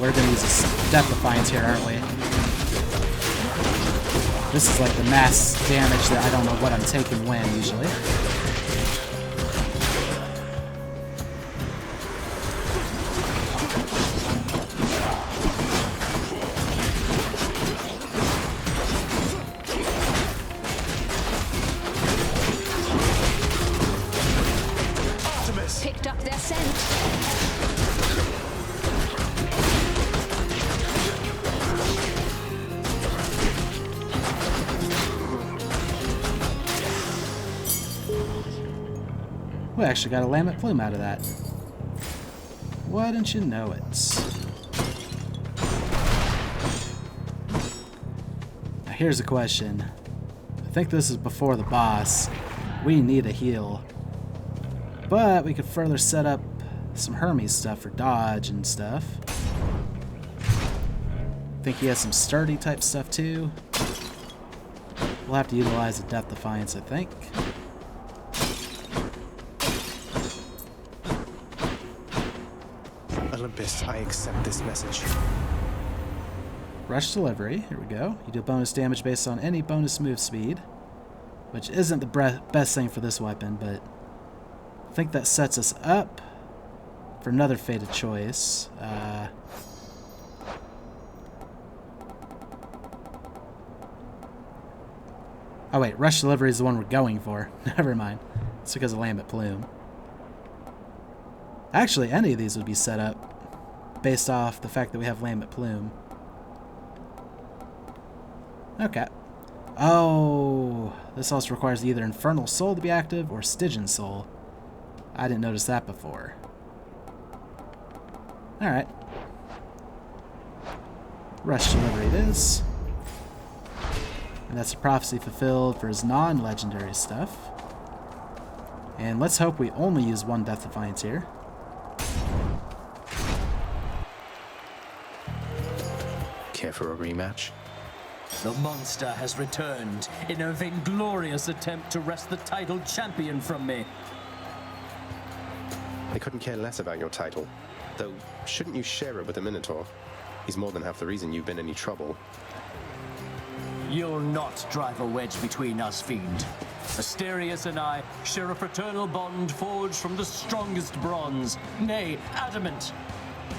We're gonna use this Death Defiance here, aren't we? This is like the mass damage that I don't know what I'm taking when, usually. Picked up their scent. We actually got a Lamet Plume out of that. Why didn't you know it? Now here's a question. I think this is before the boss. We need a heal. But we could further set up some Hermes stuff for dodge and stuff. I think he has some sturdy type stuff too. We'll have to utilize the Death Defiance, I think. Olympus, I accept this message. Rush delivery, here we go. You do bonus damage based on any bonus move speed, which isn't the best thing for this weapon, but I think that sets us up for another fated choice. Oh wait, rush delivery is the one we're going for. Never mind. It's because of Lamet Plume. Actually, any of these would be set up based off the fact that we have Lamet Plume. Okay. Oh, this also requires either Infernal Soul to be active or Stygian Soul. I didn't notice that before. Alright. Rush delivery it is. And that's a prophecy fulfilled for his non-legendary stuff. And let's hope we only use one Death Defiance here. Care for a rematch? The monster has returned in a vainglorious attempt to wrest the title champion from me. I couldn't care less about your title. Though, shouldn't you share it with the Minotaur? He's more than half the reason you've been in any trouble. You'll not drive a wedge between us, fiend. Asterius and I share a fraternal bond forged from the strongest bronze, nay, adamant.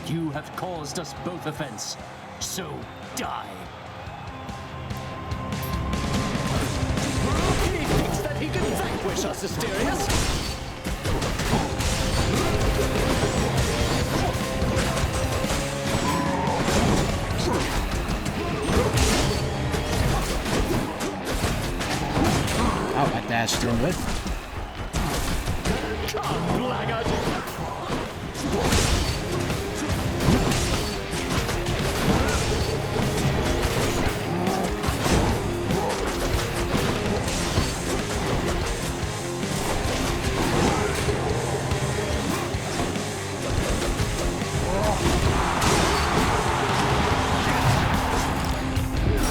You have caused us both offense, so die. He thinks that he can vanquish us, Asterius. Oh, I dashed into it. Come, blackguard!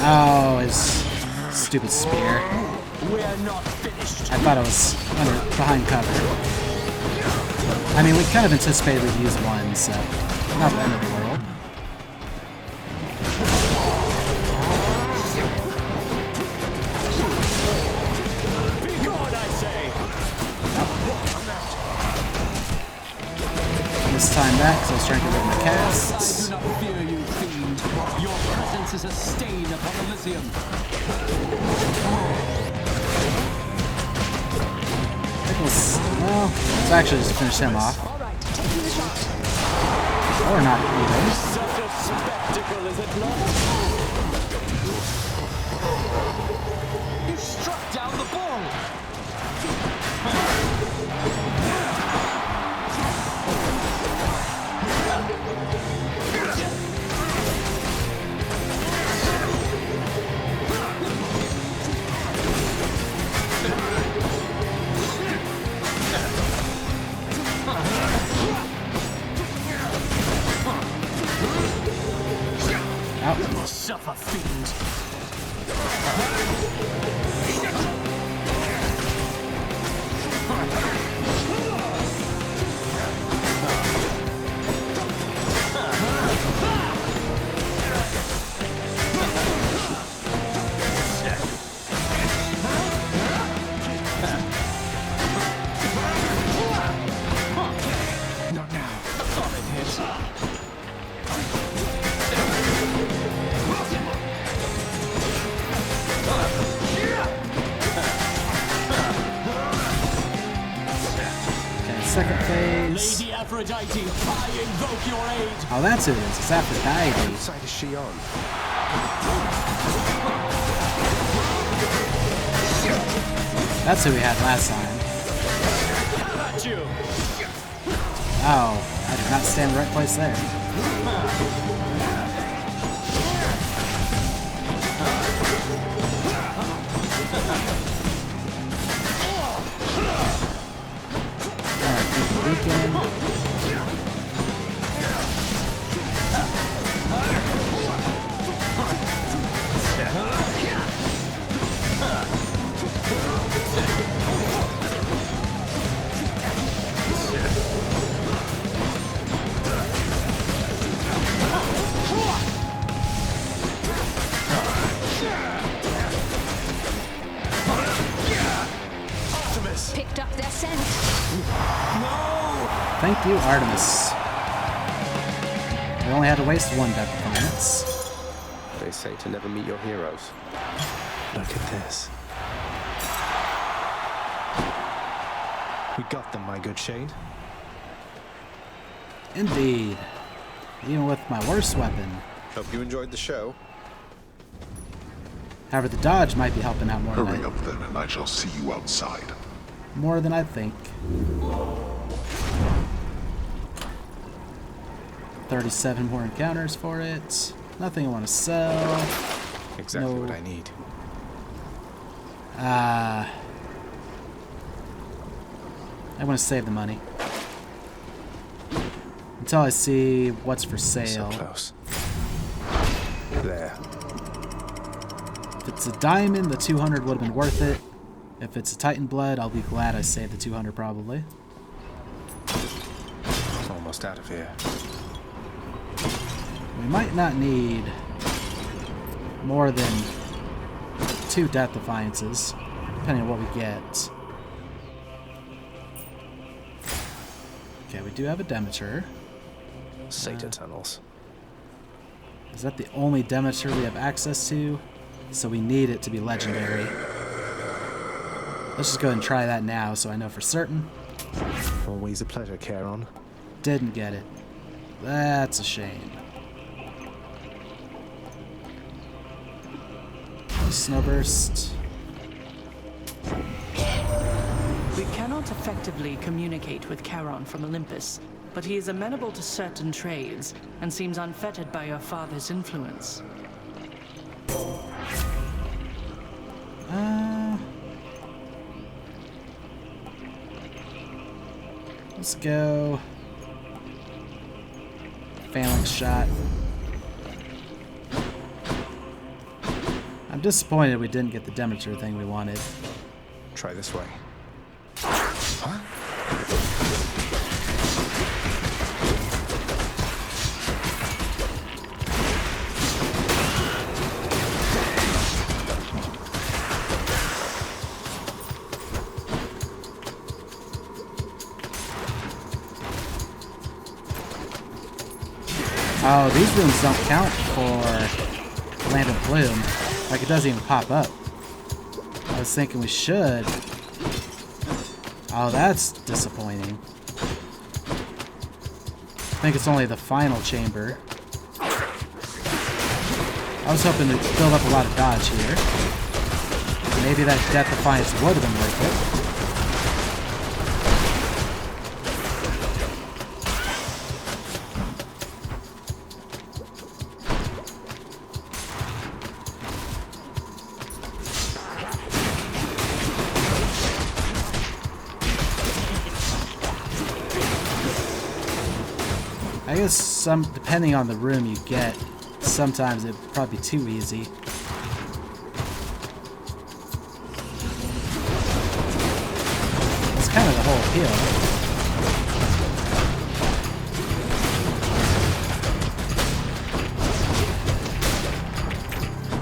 Oh, his stupid spear. We're not finished. I thought it was behind cover. I mean, we kind of anticipated we'd use one, so not the end of the world. Be gone, I say. This time back, because I was trying to get rid of my casts. I do not fear you, fiend. Your presence is a stain upon Elysium. Well, let's actually just finish him off. Or not even. Such a spectacle, is it not? You struck down the ball. Suffer, fiend. Not now. Solid hit. Second phase. Lady Aphrodite, I invoke your aid. Oh, that's who it is. It's Aphrodite. What side is she on? That's who we had last time. How about you? Oh, I did not stand in the right place there. Picked up their scent. Thank you, Artemis. We only had to waste one death defiance. They say to never meet your heroes. Look at this. We got them, my good Shade. Indeed. Even with my worst weapon. Hope you enjoyed the show. However, the dodge might be helping out more Hurry than up then, and I shall see you outside. more than I think. 37 more encounters for it. Nothing I want to sell. Exactly what I need. I want to save the money. Until I see what's for sale. So close. There. If it's a diamond, the 200 would have been worth it. If it's a Titan blood, I'll be glad I saved the 200 probably. Almost out of here. We might not need more than 2 death defiances, depending on what we get. Okay, we do have a Demeter. Sata tunnels. Is that the only Demeter we have access to? So we need it to be legendary. Let's just go ahead and try that now so I know for certain. Always a pleasure, Charon. Didn't get it. That's a shame. Snowburst. We cannot effectively communicate with Charon from Olympus, but he is amenable to certain trades and seems unfettered by your father's influence. Let's go. Phalanx shot. I'm disappointed we didn't get the Demeter thing we wanted. Try this way. Huh? Oh, these rooms don't count for Land of Bloom. Like, it doesn't even pop up. I was thinking we should. Oh, that's disappointing. I think it's only the final chamber. I was hoping to build up a lot of dodge here. Maybe that Death Defiance would have been worth it. I guess depending on the room you get, sometimes it'd probably be too easy. That's kind of the whole appeal.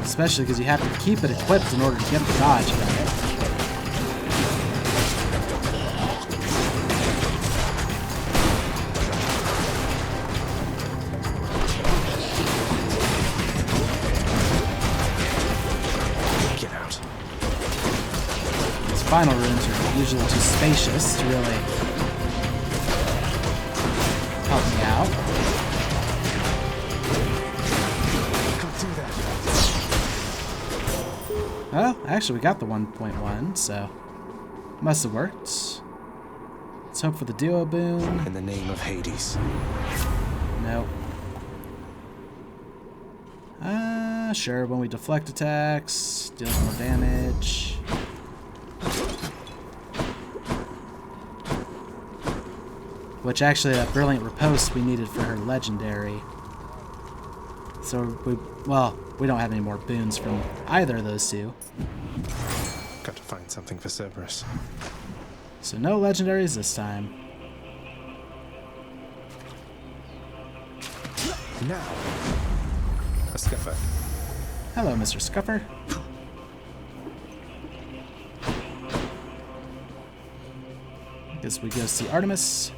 Especially because you have to keep it equipped in order to get the dodge from it. Final rooms are usually too spacious to really help me out. Well, actually we got the 1.1, so must have worked. Let's hope for the duo boon. In the name of Hades. Nope. Sure, when we deflect attacks, deals more damage. Which actually, that Brilliant Riposte we needed for her legendary. So we don't have any more boons from either of those two. Got to find something for Cerberus. So no legendaries this time. Now, a Scuffer. Hello, Mr. Scuffer. Guess we go see Artemis.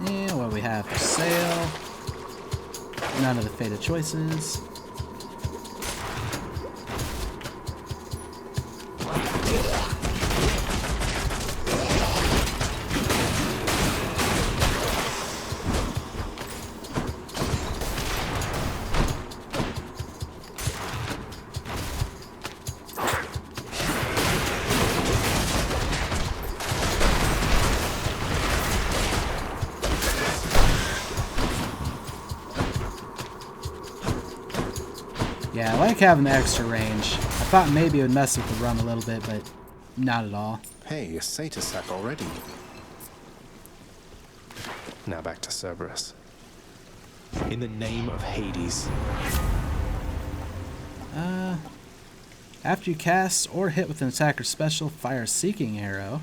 And what we have for sale? None of the fated choices. Yeah, I like having the extra range. I thought maybe it would mess with the run a little bit, but not at all. Hey, a Satyr sack already. Now back to Cerberus. In the name of Hades. After you cast or hit with an attacker's special, fire a Seeking Arrow.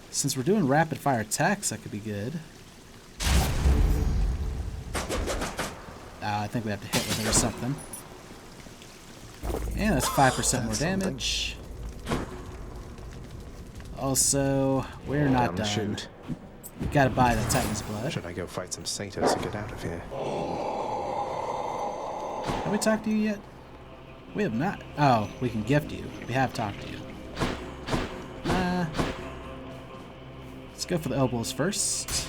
Since we're doing rapid fire attacks, that could be good. I think we have to hit with it or something. And that's 5% more damage. Also, we're not done. We gotta buy the Titan's Blood. Should I go fight some satyrs to get out of here? Have we talked to you yet? We have not. Oh, we can gift you. We have talked to you. Let's go for the elbows first.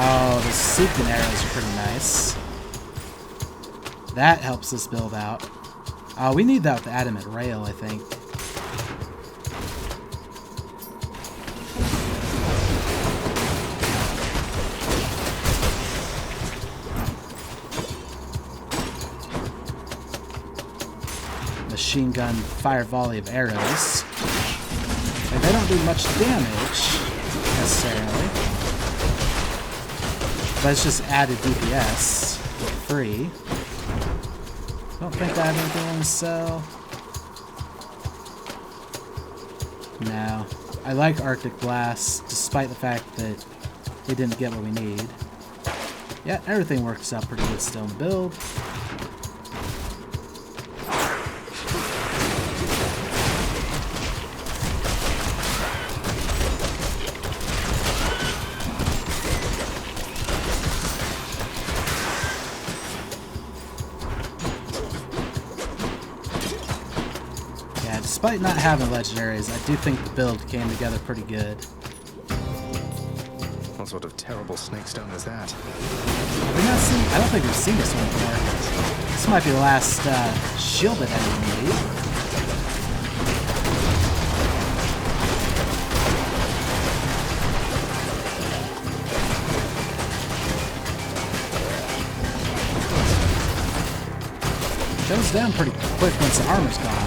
Oh, the Seeking Arrows are pretty nice. That helps us build out. Oh, we need that with the Adamant Rail, I think. machine gun fire volley of arrows. And they don't do much damage, necessarily. But it's just added DPS for free. Don't think I have anything I want to sell. No. I like Arctic Blast, despite the fact that we didn't get what we need. Yeah, everything works out pretty good still in the build. Despite not having legendaries, I do think the build came together pretty good. What sort of terrible snake stone is that? I don't think we've seen this one before. This might be the last shielded enemy. Goes down pretty quick once the armor's gone.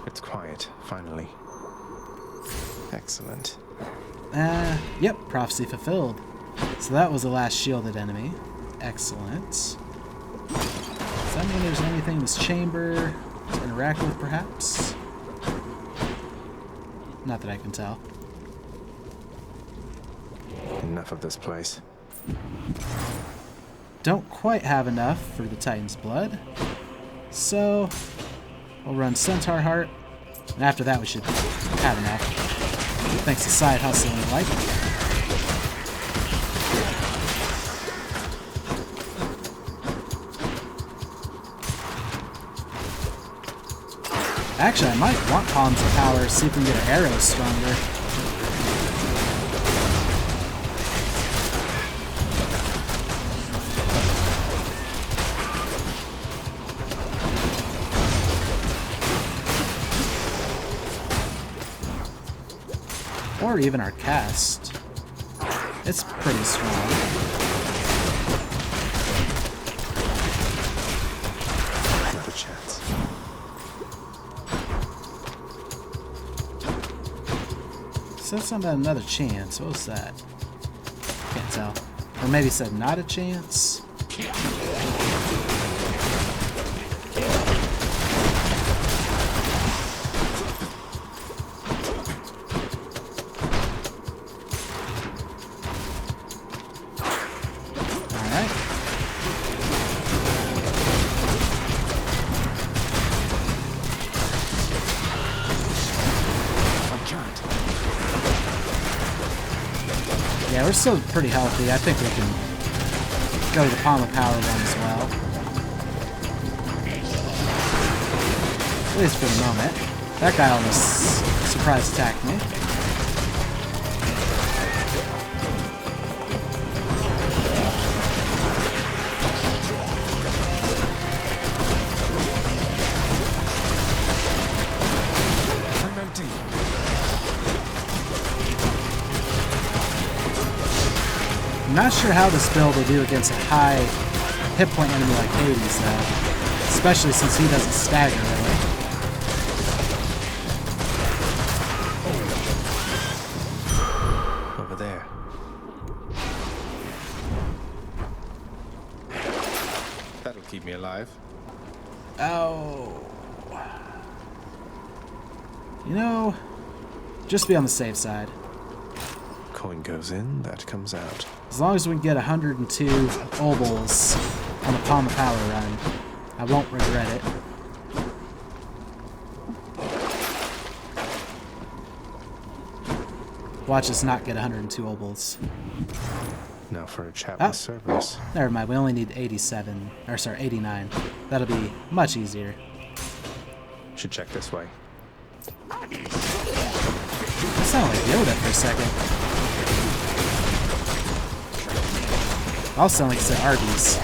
It's quiet, finally. Excellent. Yep, prophecy fulfilled. So that was the last shielded enemy. Excellent. Does that mean there's anything in this chamber to interact with, perhaps? Not that I can tell. Enough of this place. Don't quite have enough for the Titan's blood. So, we'll run Centaur Heart. And after that, we should have enough. Thanks to side hustle and the like. Actually, I might want Palms of Power, see if we can get our arrows stronger. Or even our cast. It's pretty strong. Another chance. Said something about another chance. What was that? Can't tell. Or maybe said not a chance. Yeah, we're still pretty healthy. I think we can go to the Palm of Power one as well. At least for the moment. That guy almost surprise attacked me. I'm not sure how this build will do against a high hit point enemy like Hades, though. Especially since he doesn't stagger, really. Over there. That'll keep me alive. Oh. You know, just be on the safe side. Coin goes in, that comes out. As long as we can get 102 obols on the Palm of Power run, I won't regret it. Watch us not get 102 obols. Now for a chat with Cerberus. Never mind, we only need 87. Or sorry, 89. That'll be much easier. Should check this way. That sounded like Yoda for a second. I'll sound like it said Arby's.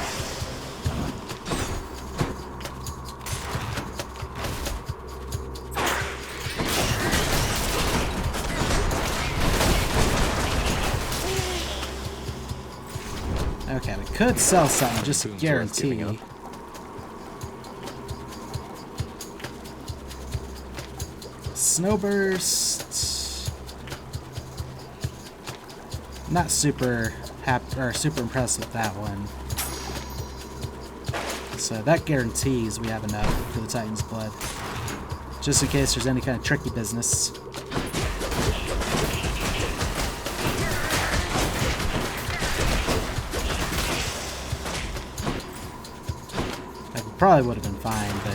Okay, we could sell something just to Boon's worth giving guarantee. up. Snowburst. Not super happy or super impressed with that one. So that guarantees we have enough for the Titan's blood. Just in case there's any kind of tricky business. That probably would have been fine, but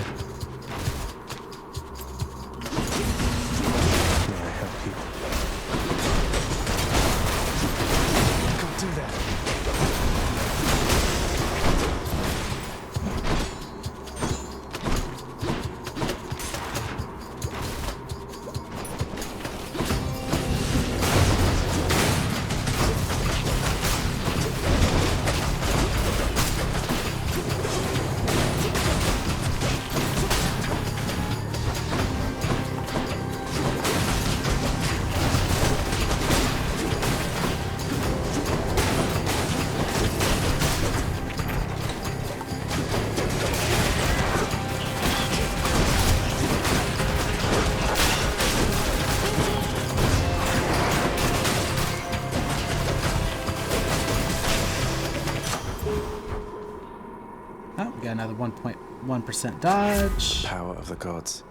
oh, we got another 1.1% dodge. Power of the gods.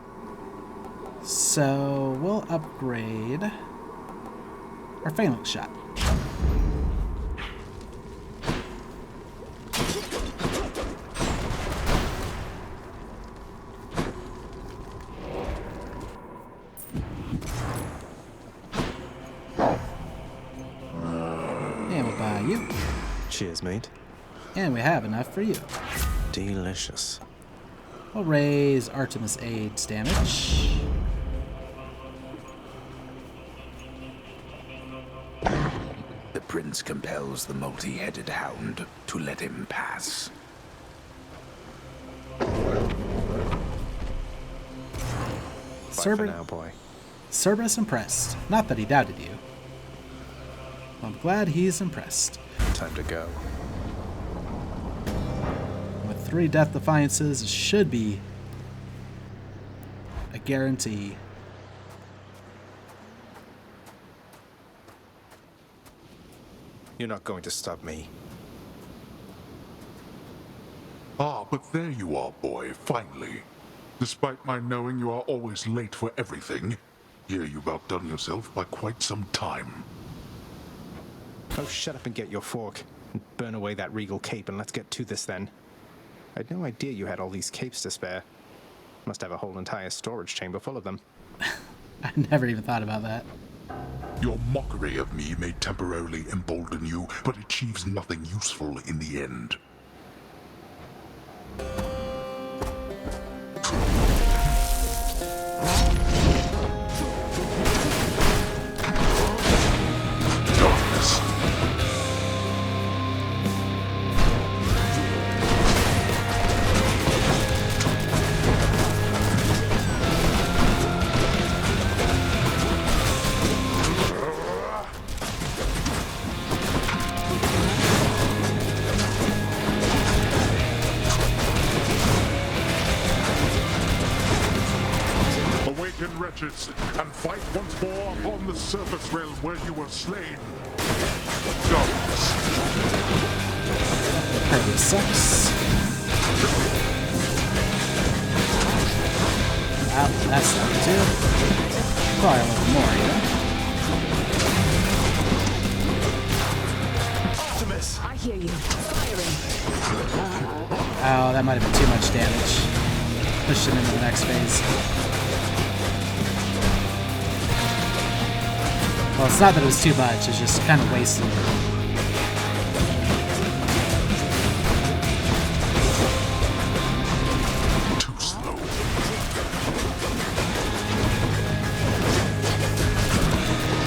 So we'll upgrade our phalanx shot. And we'll buy you. Cheers, mate. And we have enough for you. Delicious. We'll raise Artemis Aid's damage. The prince compels the multi-headed hound to let him pass. Bye for now, boy. Cerberus impressed. Not that he doubted you. I'm glad he's impressed. Time to go. With 3 Death Defiances, it should be a guarantee. You're not going to stop me. Ah, but there you are, boy, finally. Despite my knowing you are always late for everything, here you've outdone yourself by quite some time. Oh, shut up and get your fork. And burn away that regal cape and let's get to this then. I had no idea you had all these capes to spare. Must have a whole entire storage chamber full of them. I never even thought about that. Your mockery of me may temporarily embolden you, but achieves nothing useful in the end. Darkness. Awaken, wretches, and fight once more upon the surface realm where you were slain. Darkness. Probably sucks. Wow, that sucked too. Probably a little more, you know? Optimus! I hear you. Firing. Oh, that might have been too much damage. Pushed him into the next phase. Well, it's not that it was too much, it's just kind of wasted. Too slow.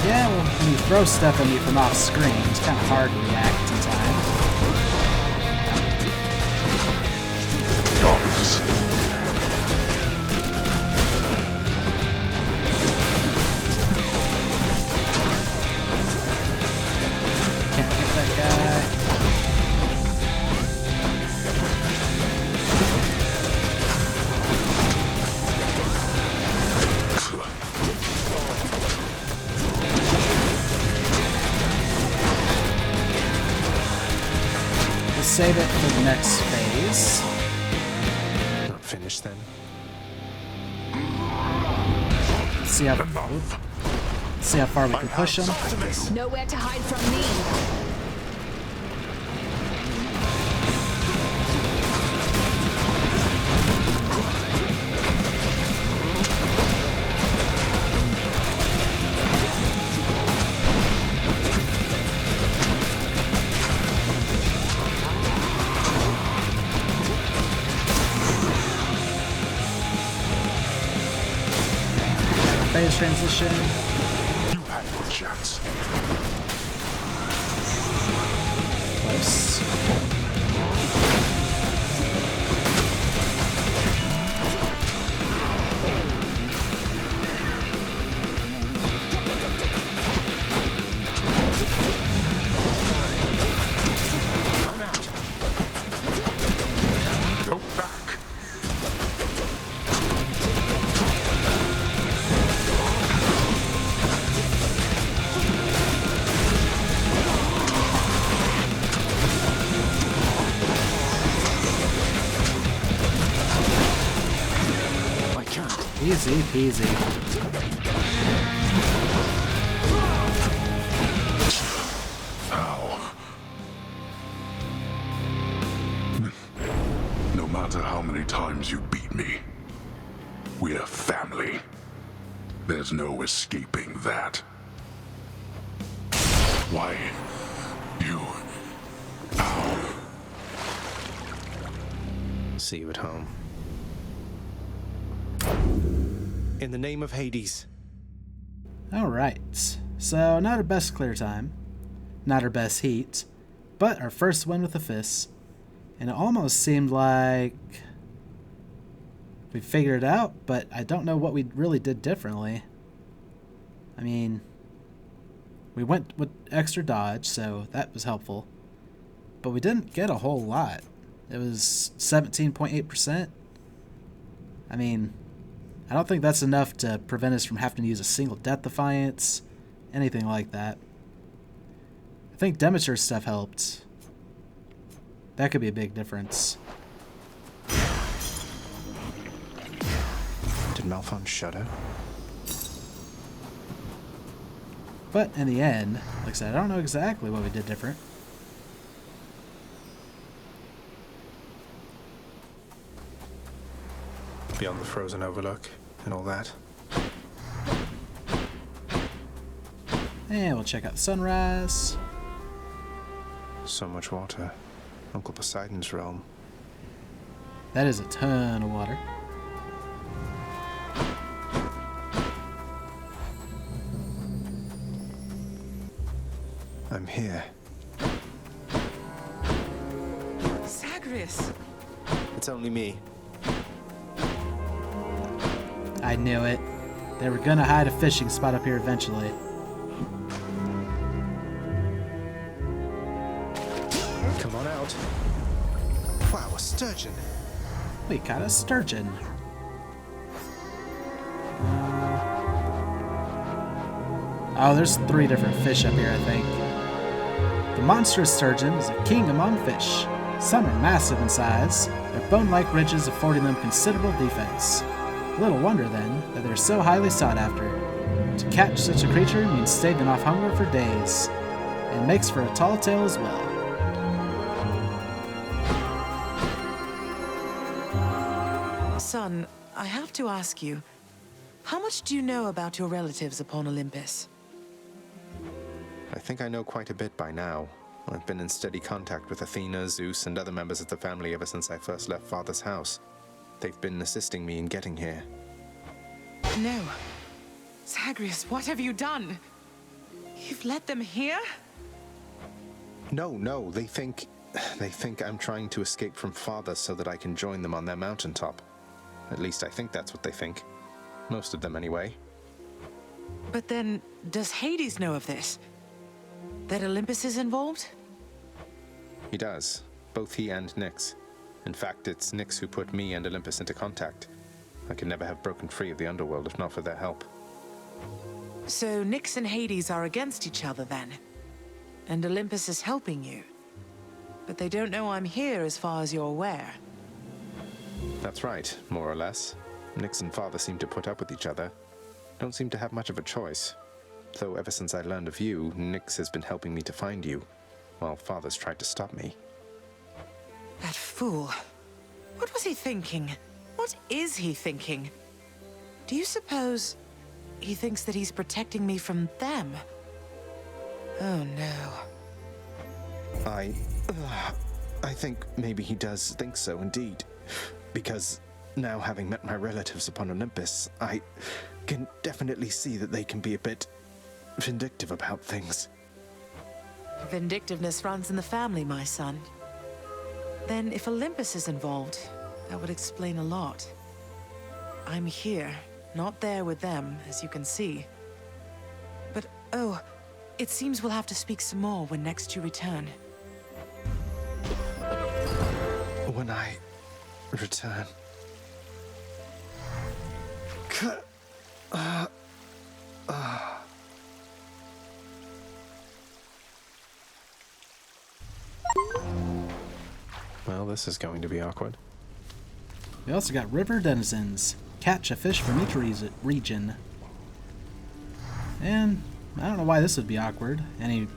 Yeah, well, when you throw stuff at you from off screen, it's kind of hard to react in time. Darkness. Can't get that guy. save it for the next phase. Not finished then. Let's see how far we can push him. Nowhere to hide from me. Phase transition. You had your chance. Close. Go back. Easy peasy. Ow. No matter how many times you beat me, we're family. There's no escaping that. Why, you... Ow. See you at home. In the name of Hades. Alright, so not our best clear time, not our best heat, but our first win with the fists. And it almost seemed like we figured it out, but I don't know what we really did differently. I mean, we went with extra dodge, so that was helpful. But we didn't get a whole lot. It was 17.8%. I mean, I don't think that's enough to prevent us from having to use a single Death Defiance, anything like that. I think Demeter's stuff helped. That could be a big difference. Did Malphon shudder? But in the end, like I said, I don't know exactly what we did different. Beyond the frozen overlook and all that. And we'll check out the sunrise. So much water. Uncle Poseidon's realm. That is a ton of water. I'm here. Zagreus! It's only me. I knew it. They were gonna hide a fishing spot up here eventually. Come on out. Wow, a sturgeon. We caught a sturgeon. Oh, there's 3 different fish up here, I think. The monstrous sturgeon is a king among fish. Some are massive in size, their bone-like ridges affording them considerable defense. Little wonder, then, that they're so highly sought after. To catch such a creature means staving off hunger for days, and makes for a tall tale as well. Son, I have to ask you, how much do you know about your relatives upon Olympus? I think I know quite a bit by now. I've been in steady contact with Athena, Zeus, and other members of the family ever since I first left Father's house. They've been assisting me in getting here. No. Zagreus, what have you done? You've let them here? No, they think I'm trying to escape from Father so that I can join them on their mountaintop. At least I think that's what they think. Most of them, anyway. But then, does Hades know of this? That Olympus is involved? He does. Both he and Nyx. In fact, it's Nyx who put me and Olympus into contact. I could never have broken free of the underworld if not for their help. So Nyx and Hades are against each other then? And Olympus is helping you? But they don't know I'm here as far as you're aware. That's right, more or less. Nix and Father seem to put up with each other. Don't seem to have much of a choice. Though ever since I learned of you, Nix has been helping me to find you, while Father's tried to stop me. That fool. What was he thinking? What is he thinking? Do you suppose he thinks that he's protecting me from them? Oh no. I think maybe he does think so indeed. Because now having met my relatives upon Olympus, I can definitely see that they can be a bit vindictive about things. Vindictiveness runs in the family, my son. Then if Olympus is involved, that would explain a lot. I'm here, not there with them, as you can see. But, oh, it seems we'll have to speak some more when next you return. When I return... Well, this is going to be awkward. We also got river denizens. Catch a fish from each region. And I don't know why this would be awkward any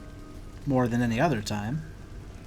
more than any other time.